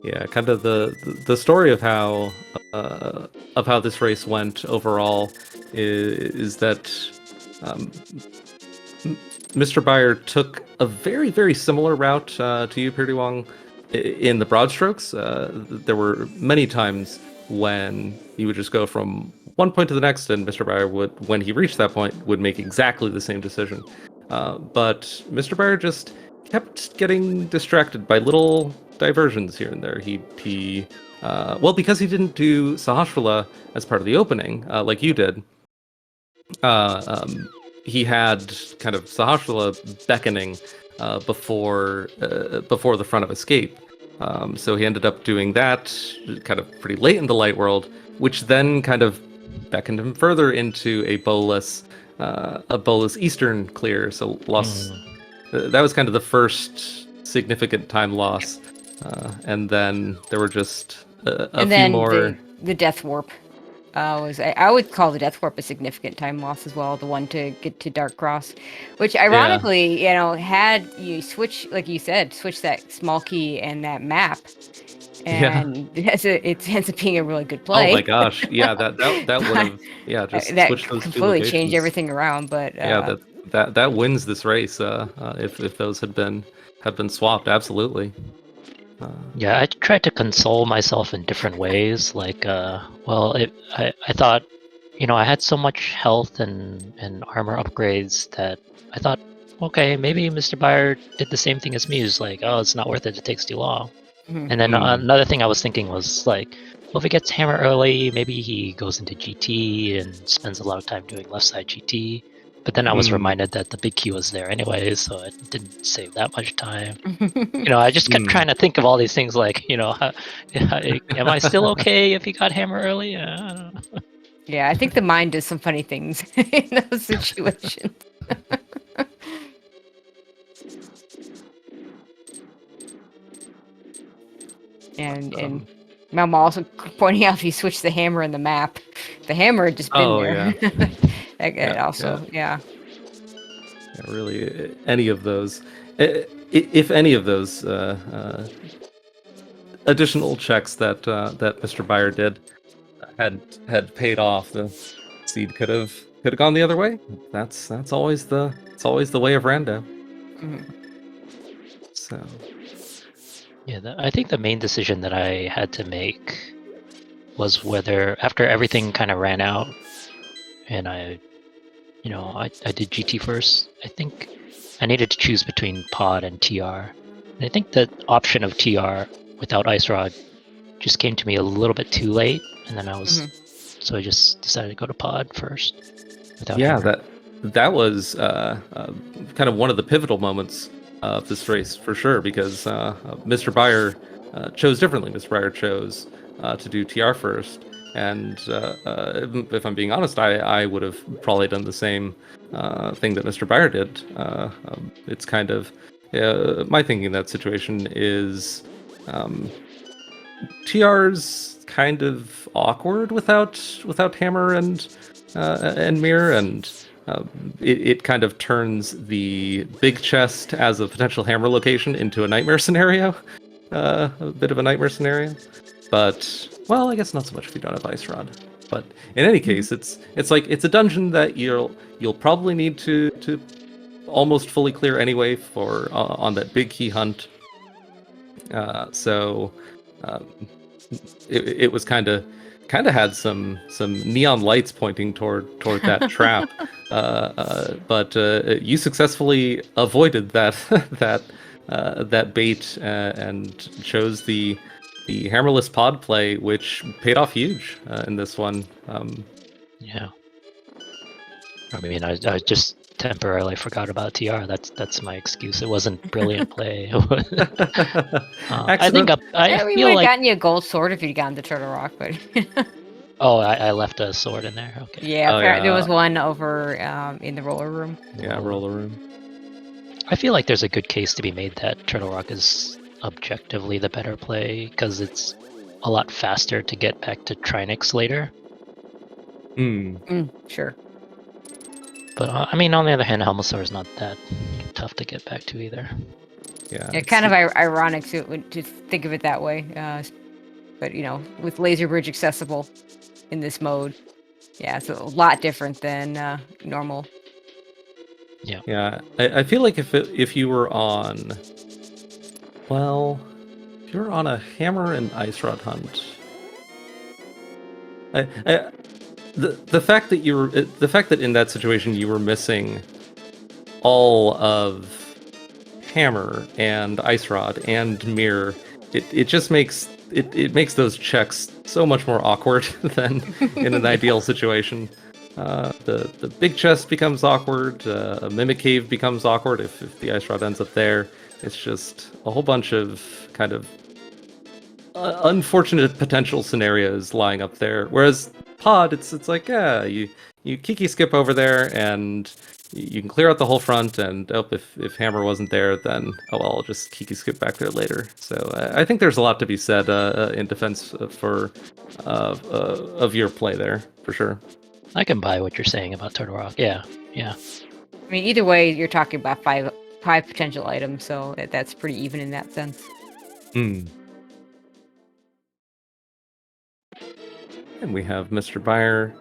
Yeah, kind of the story of how this race went overall is that MrByer took a very, very similar route to you, prdwong, in the broad strokes. There were many times when you would just go from one point to the next, and MrByer would, when he reached that point, would make exactly the same decision. But MrByer just kept getting distracted by little diversions here and there. Well, because he didn't do Sahasrahla as part of the opening, like you did, he had kind of Sahasrahla beckoning before the front of Escape. So he ended up doing that kind of pretty late in the light world, which then kind of beckoned him further into a bowless Eastern clear. So lost. That was kind of the first significant time loss, and then there were just a few more. The Death Warp. I would call the Death Warp a significant time loss as well. The one to get to Dark Cross, which ironically, had you switch, like you said, switch that small key and that map, and it ends up being a really good play. Oh my gosh, yeah, that would have just that switched those completely two changed everything around. But that wins this race if those had been swapped, absolutely. Yeah, I tried to console myself in different ways. Like, I thought, I had so much health and armor upgrades that I thought, okay, maybe MrByer did the same thing as me. It's like, oh, it's not worth it. It takes too long. And then another thing I was thinking was like, well, if he gets hammer early, maybe he goes into GT and spends a lot of time doing left side GT. But then I was reminded that the big key was there anyway, so it didn't save that much time. I just kept trying to think of all these things like, am I still okay if he got hammer early? I don't know. Yeah, I think the mind does some funny things in those situations. And Mama also pointing out if you switch the hammer and the map, the hammer had just been there. Yeah, really, any of those, if any of those additional checks that MrByer did had paid off, the seed could have gone the other way. That's always the way of rando. So. Yeah, I think the main decision that I had to make was whether, after everything kind of ran out, and I did GT first, I think I needed to choose between pod and TR. And I think the option of TR without Ice Rod just came to me a little bit too late, and then so I just decided to go to pod first. Without hammer. that was kind of one of the pivotal moments of this race for sure, because MrByer chose differently. MrByer chose to do TR first, and if I'm being honest, I would have probably done the same thing that MrByer did. It's kind of my thinking in that situation is TR's kind of awkward without hammer and mirror, and it kind of turns the big chest as a potential hammer location into a nightmare scenario, a bit of a nightmare scenario. But well, I guess not so much if you don't have Ice Rod. But in any case, it's like it's a dungeon that you'll probably need to almost fully clear anyway for on that big key hunt. So it was kind of had some neon lights pointing toward that trap, but you successfully avoided that bait and chose the hammerless pod play, which paid off huge in this one. Yeah, I mean, I just temporarily forgot about TR. That's my excuse. It wasn't brilliant play. I think we feel would have like gotten you a gold sword if you'd gotten the Turtle Rock, but I left a sword in there. Okay. Yeah, there was one over in the roller room. Yeah, roller room. I feel like there's a good case to be made that Turtle Rock is objectively the better play, because it's a lot faster to get back to Trinix later. Sure. But I mean, on the other hand, Helmosaur is not that tough to get back to either. Yeah, kind of ironic to think of it that way. But with Laser Bridge accessible in this mode, yeah, it's a lot different than normal. Yeah. Yeah, I feel like if you were on, well, if you were on a hammer and Ice Rod hunt, the fact that in that situation you were missing all of hammer and Ice Rod and mirror, it just makes it makes those checks so much more awkward than in an ideal situation. The big chest becomes awkward. A mimic cave becomes awkward if the Ice Rod ends up there. It's just a whole bunch of kind of unfortunate potential scenarios lying up there. Whereas pod, it's like, yeah, you kiki skip over there and you can clear out the whole front, and if hammer wasn't there, then I'll just kiki skip back there later. So I think there's a lot to be said in defense of your play there, for sure. I can buy what you're saying about Turtle Rock. Yeah. I mean, either way, you're talking about five potential items, so that's pretty even in that sense. And we have MrByer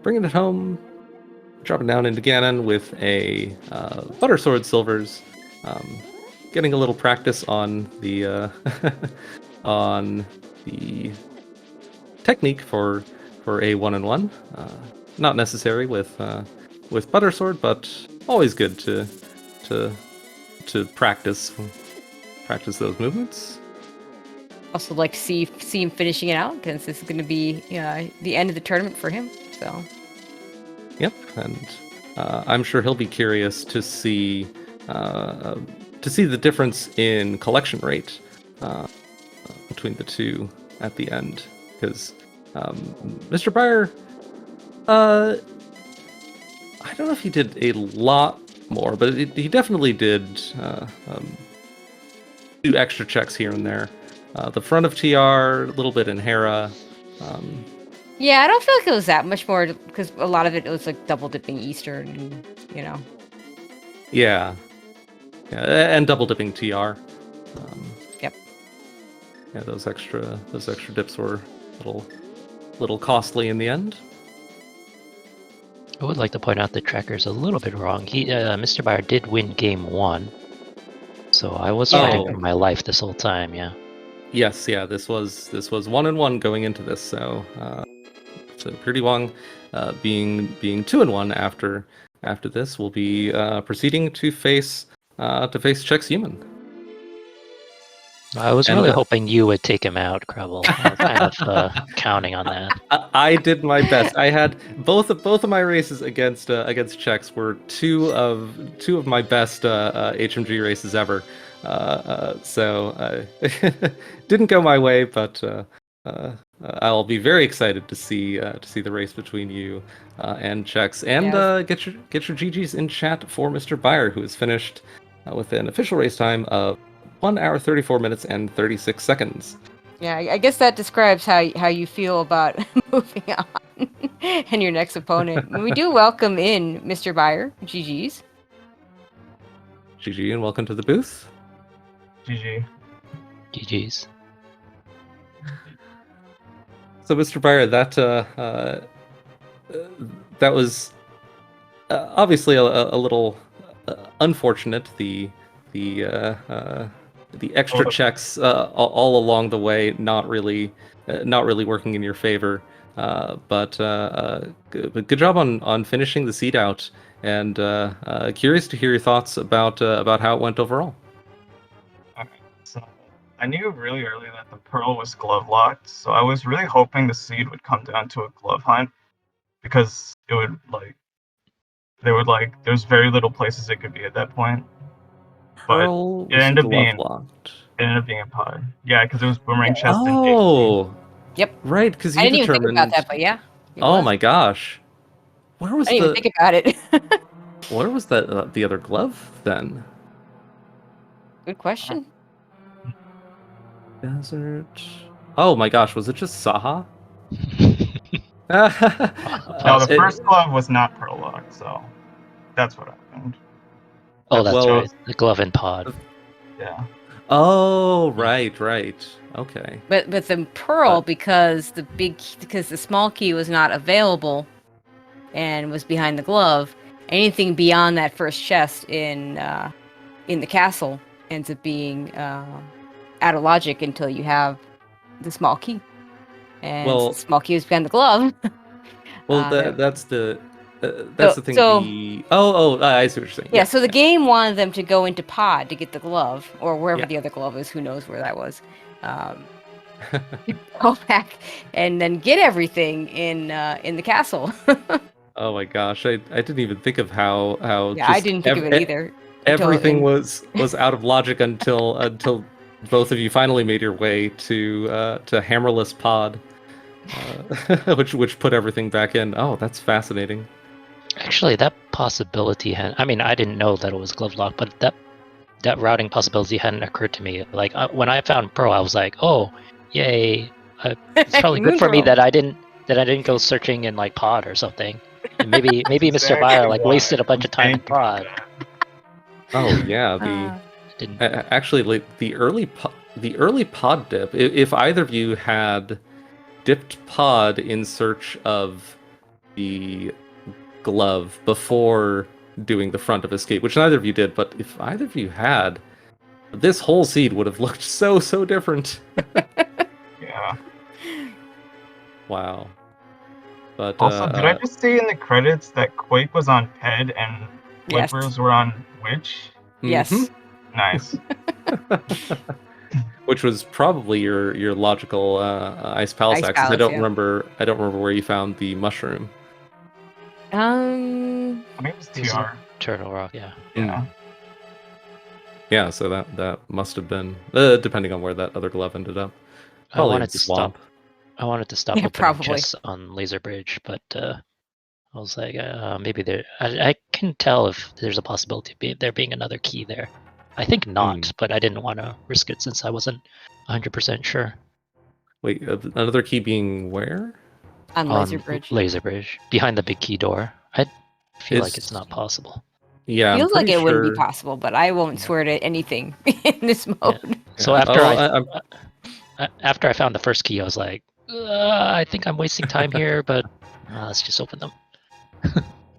bringing it home, dropping down into Ganon with a Butter Sword Silvers, getting a little practice on the on the technique for a 1-on-1. Not necessary with Butter Sword, but always good to practice those movements. Also, like to see him finishing it out, because this is going to be the end of the tournament for him. So. Yep, and I'm sure he'll be curious to see the difference in collection rate between the two at the end, because MrByer, I don't know if he did a lot more, but he definitely did do extra checks here and there. The front of TR, a little bit in Hera. Yeah, I don't feel like it was that much more, because a lot of it was like double dipping Eastern, and, you know. Yeah, and double dipping TR. Yep. Yeah, those extra dips were a little costly in the end. I would like to point out the tracker's a little bit wrong. MrByer did win game 1, so I was fighting for my life this whole time. Yeah. Yes, yeah, this was 1-1 going into this, so prdwong being 2-1 after this will be proceeding to face Chex Human. I was really hoping you would take him out, Crabble. I was kind of counting on that. I did my best. I had both of my races against Chex were two of my best HMG races ever. So didn't go my way, but I'll be very excited to see the race between you and Chex, and get your GGs in chat for MrByer, who has finished with an official race time of 1 hour 34 minutes and 36 seconds. Yeah, I guess that describes how you feel about moving on and your next opponent. We do welcome in MrByer. GG's. GG, and welcome to the booth. GG. GG's. So, MrByer, that was obviously a little unfortunate. The extra checks all along the way, not really working in your favor. But good job on finishing the seed out, and curious to hear your thoughts about how it went overall. Okay, so I knew really early that the Pearl was glove locked, so I was really hoping the seed would come down to a glove hunt, because it would there's very little places it could be at that point. Pearl it ended up being locked. It ended up being a pod. Yeah, because it was boomerang chest and Yep. Right, because you I didn't determined. even think about that, but yeah. Oh my gosh, where was I didn't even think about it. Where was that the other glove then? Good question. Desert. Oh my gosh, was it just Saha? No, the first glove was not Pearl locked, so that's what happened. Oh, that's right. The glove and pod. Yeah. Oh, right. Okay. But the Pearl, because the small key was not available and was behind the glove, anything beyond that first chest in the castle ends up being out of logic until you have the small key. And the small key is behind the glove. That's the thing. I see what you're saying. Yeah, so the game wanted them to go into pod to get the glove, or wherever the other glove is. Who knows where that was? Go back and then get everything in the castle. Oh my gosh, I didn't even think of how. Yeah, I didn't think of it either. Everything was out of logic until both of you finally made your way to hammerless pod, which put everything back in. Oh, that's fascinating. Actually, that possibility I didn't know that it was glove lock, but that routing possibility hadn't occurred to me. Like when I found Pearl, I was like, "Oh, yay!" It's probably good for me that I didn't go searching in like pod or something. And maybe MrByer like wasted a bunch of time in pod. Oh yeah, actually the early pod dip. If either of you had dipped pod in search of the glove before doing the front of escape, which neither of you did, but if either of you had, this whole seed would have looked so different. Yeah. Wow. But also, did I just see in the credits that Quake was on Ped and Flippers were on Witch? Yes. Mm-hmm. Nice. Which was probably your logical Ice Palace access. I don't remember where you found the mushroom. I mean, it was It was TR. Turtle Rock, yeah. Yeah. Yeah, so that must have been depending on where that other glove ended up. I Probably in wanted to Swamp. stop. I wanted to stop Yeah, opening probably. chests on Laser Bridge, but I was like, maybe there. I can tell if there's a possibility of there being another key there. I think not, but I didn't want to risk it since I wasn't 100% sure. Wait, another key being where? On Laser Bridge. Laser Bridge, behind the big key door. I feel like it's It's- not possible. Yeah, I'm Feels like pretty it wouldn't be sure. possible, but I won't swear to anything in this mode. So Yeah. after I'm after I found the first key, I was like, I think I'm wasting time here, but let's just open them.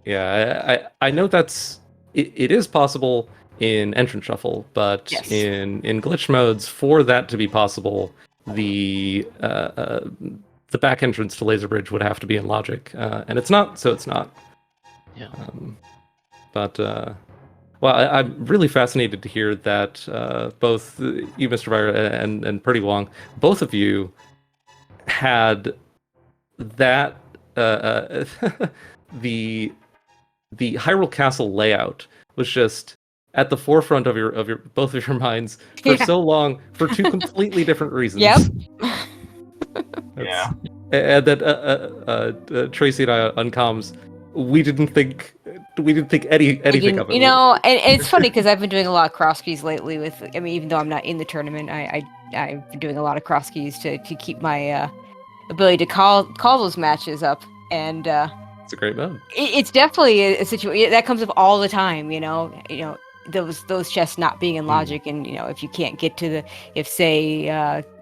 Yeah, I know it is possible in entrance shuffle, but Yes. in glitch modes, for that to be possible, the back entrance to Laser Bridge would have to be in logic, and it's not, so it's not. Yeah. But well, I'm really fascinated to hear that both you, MrByer, and prdwong, both of you had that the Hyrule Castle layout was just at the forefront of your both of your minds for Yeah. so long for two completely different reasons. Yep. Yeah. And that Tracy and I on comms, we didn't think anything of it. You know, and it's funny because I've been doing a lot of cross keys lately. I mean, even though I'm not in the tournament, I've been doing a lot of cross keys to keep my ability to call those matches up, and It's a great mode. it's definitely a situation that comes up all the time. You know those chests not being in logic, and if you can't get to if say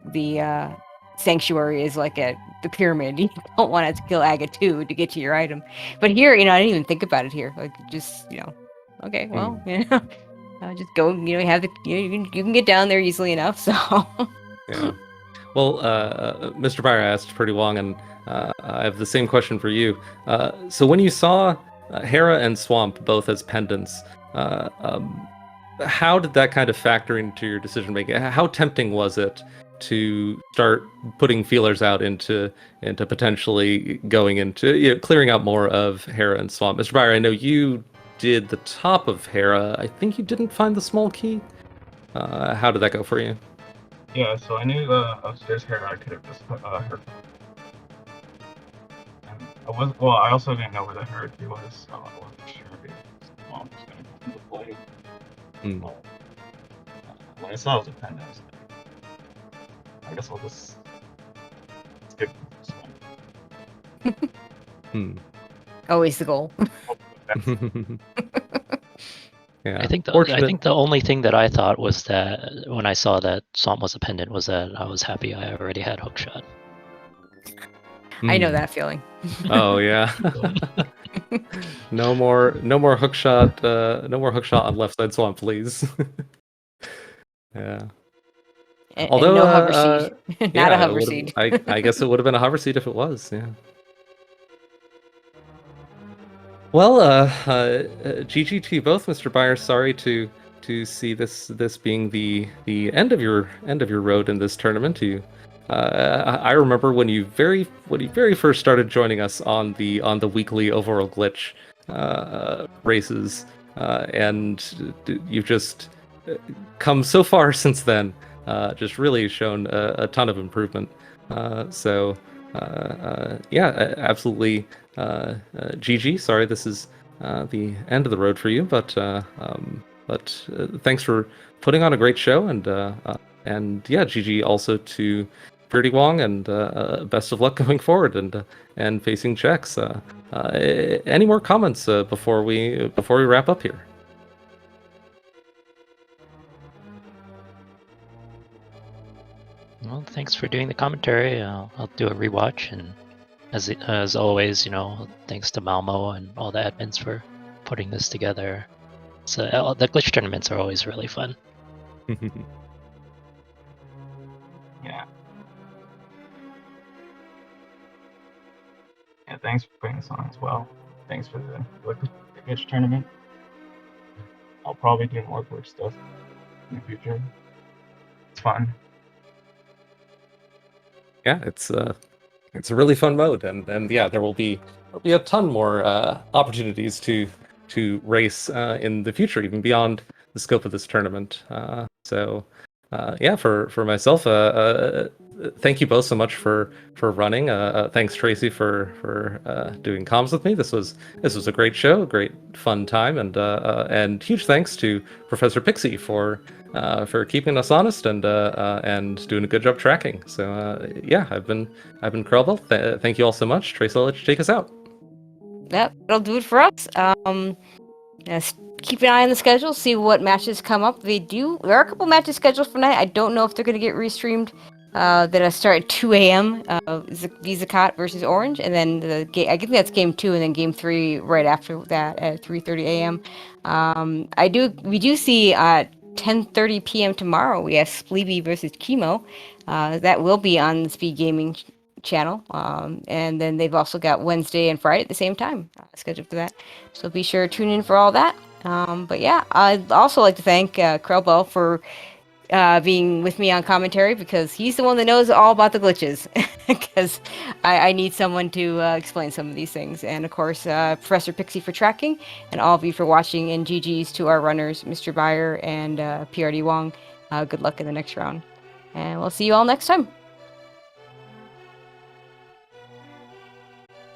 the sanctuary is like the pyramid, you don't want to kill Aga 2 to get to your item. But here, I didn't even think about it here. Like, just okay, well, just go. Have you can get down there easily enough. So Yeah. Well, MrByer asked prdwong, and I have the same question for you. So when you saw Hera and Swamp both as pendants, how did that kind of factor into your decision making? How tempting was it to start putting feelers out into potentially going into clearing out more of Hera and Swamp? MrByer, I know you did the top of Hera. I think you didn't find the small key. How did that go for you? Yeah, so I knew the upstairs hair I could have just put her. And I also didn't know where the hierarchy was, so I wasn't sure if Mom was going to come into play. But, when I saw it was a pen, I was like, I guess I'll just skip this one. always the goal. Yeah. I think the only thing that I thought was that when I saw that Swamp was a pendant was that I was happy I already had Hookshot. I know that feeling. Oh yeah. No more hookshot. No more hookshot on left side Swamp, please. Yeah. Although and no hover seed, not a hover seed. I guess it would have been a hover seed if it was. Yeah. Well, GG to you both, MrByer. Sorry to see this being the end of your road in this tournament. I remember when you very first started joining us on the weekly overworld glitch races, and you've just come so far since then. Just really shown a ton of improvement. So yeah, absolutely. GG. Sorry, this is the end of the road for you, but thanks for putting on a great show, and yeah, GG also to prdwong, and best of luck going forward and facing checks. Any more comments before we wrap up here? Well, thanks for doing the commentary. I'll do a rewatch, and as always, thanks to Malmo and all the admins for putting this together. So the glitch tournaments are always really fun. Yeah. Yeah, thanks for putting this on as well. Thanks for the glitch tournament. I'll probably do more glitch stuff in the future. It's fun. Yeah, it's a really fun mode, and yeah, there will be a ton more opportunities to race in the future, even beyond the scope of this tournament. So yeah, for myself, thank you both so much for running. Thanks Tracy for doing comms with me. This was a great show, a great fun time, and huge thanks to Professor Pixie for keeping us honest and doing a good job tracking. So yeah, I've been Krellbell. Thank you all so much. Tracy, I'll let you take us out. Yep, that'll do it for us. Yes, keep an eye on the schedule, see what matches come up. There are a couple matches scheduled for tonight. I don't know if they're going to get restreamed. That start at 2 a.m. Visa Cot versus Orange, and then I think that's game 2, and then game 3 right after that at 3:30 a.m. We do see at 10:30 p.m. tomorrow. We have Spleeby versus Chemo. That will be on the SpeedGaming channel, and then they've also got Wednesday and Friday at the same time scheduled for that. So be sure to tune in for all that. But yeah, I'd also like to thank Krellbell for being with me on commentary, because he's the one that knows all about the glitches, because I need someone to explain some of these things. And of course, Professor Pixie for tracking, and all of you for watching, and GG's to our runners, MrByer and prdwong. Good luck in the next round, and we'll see you all next time.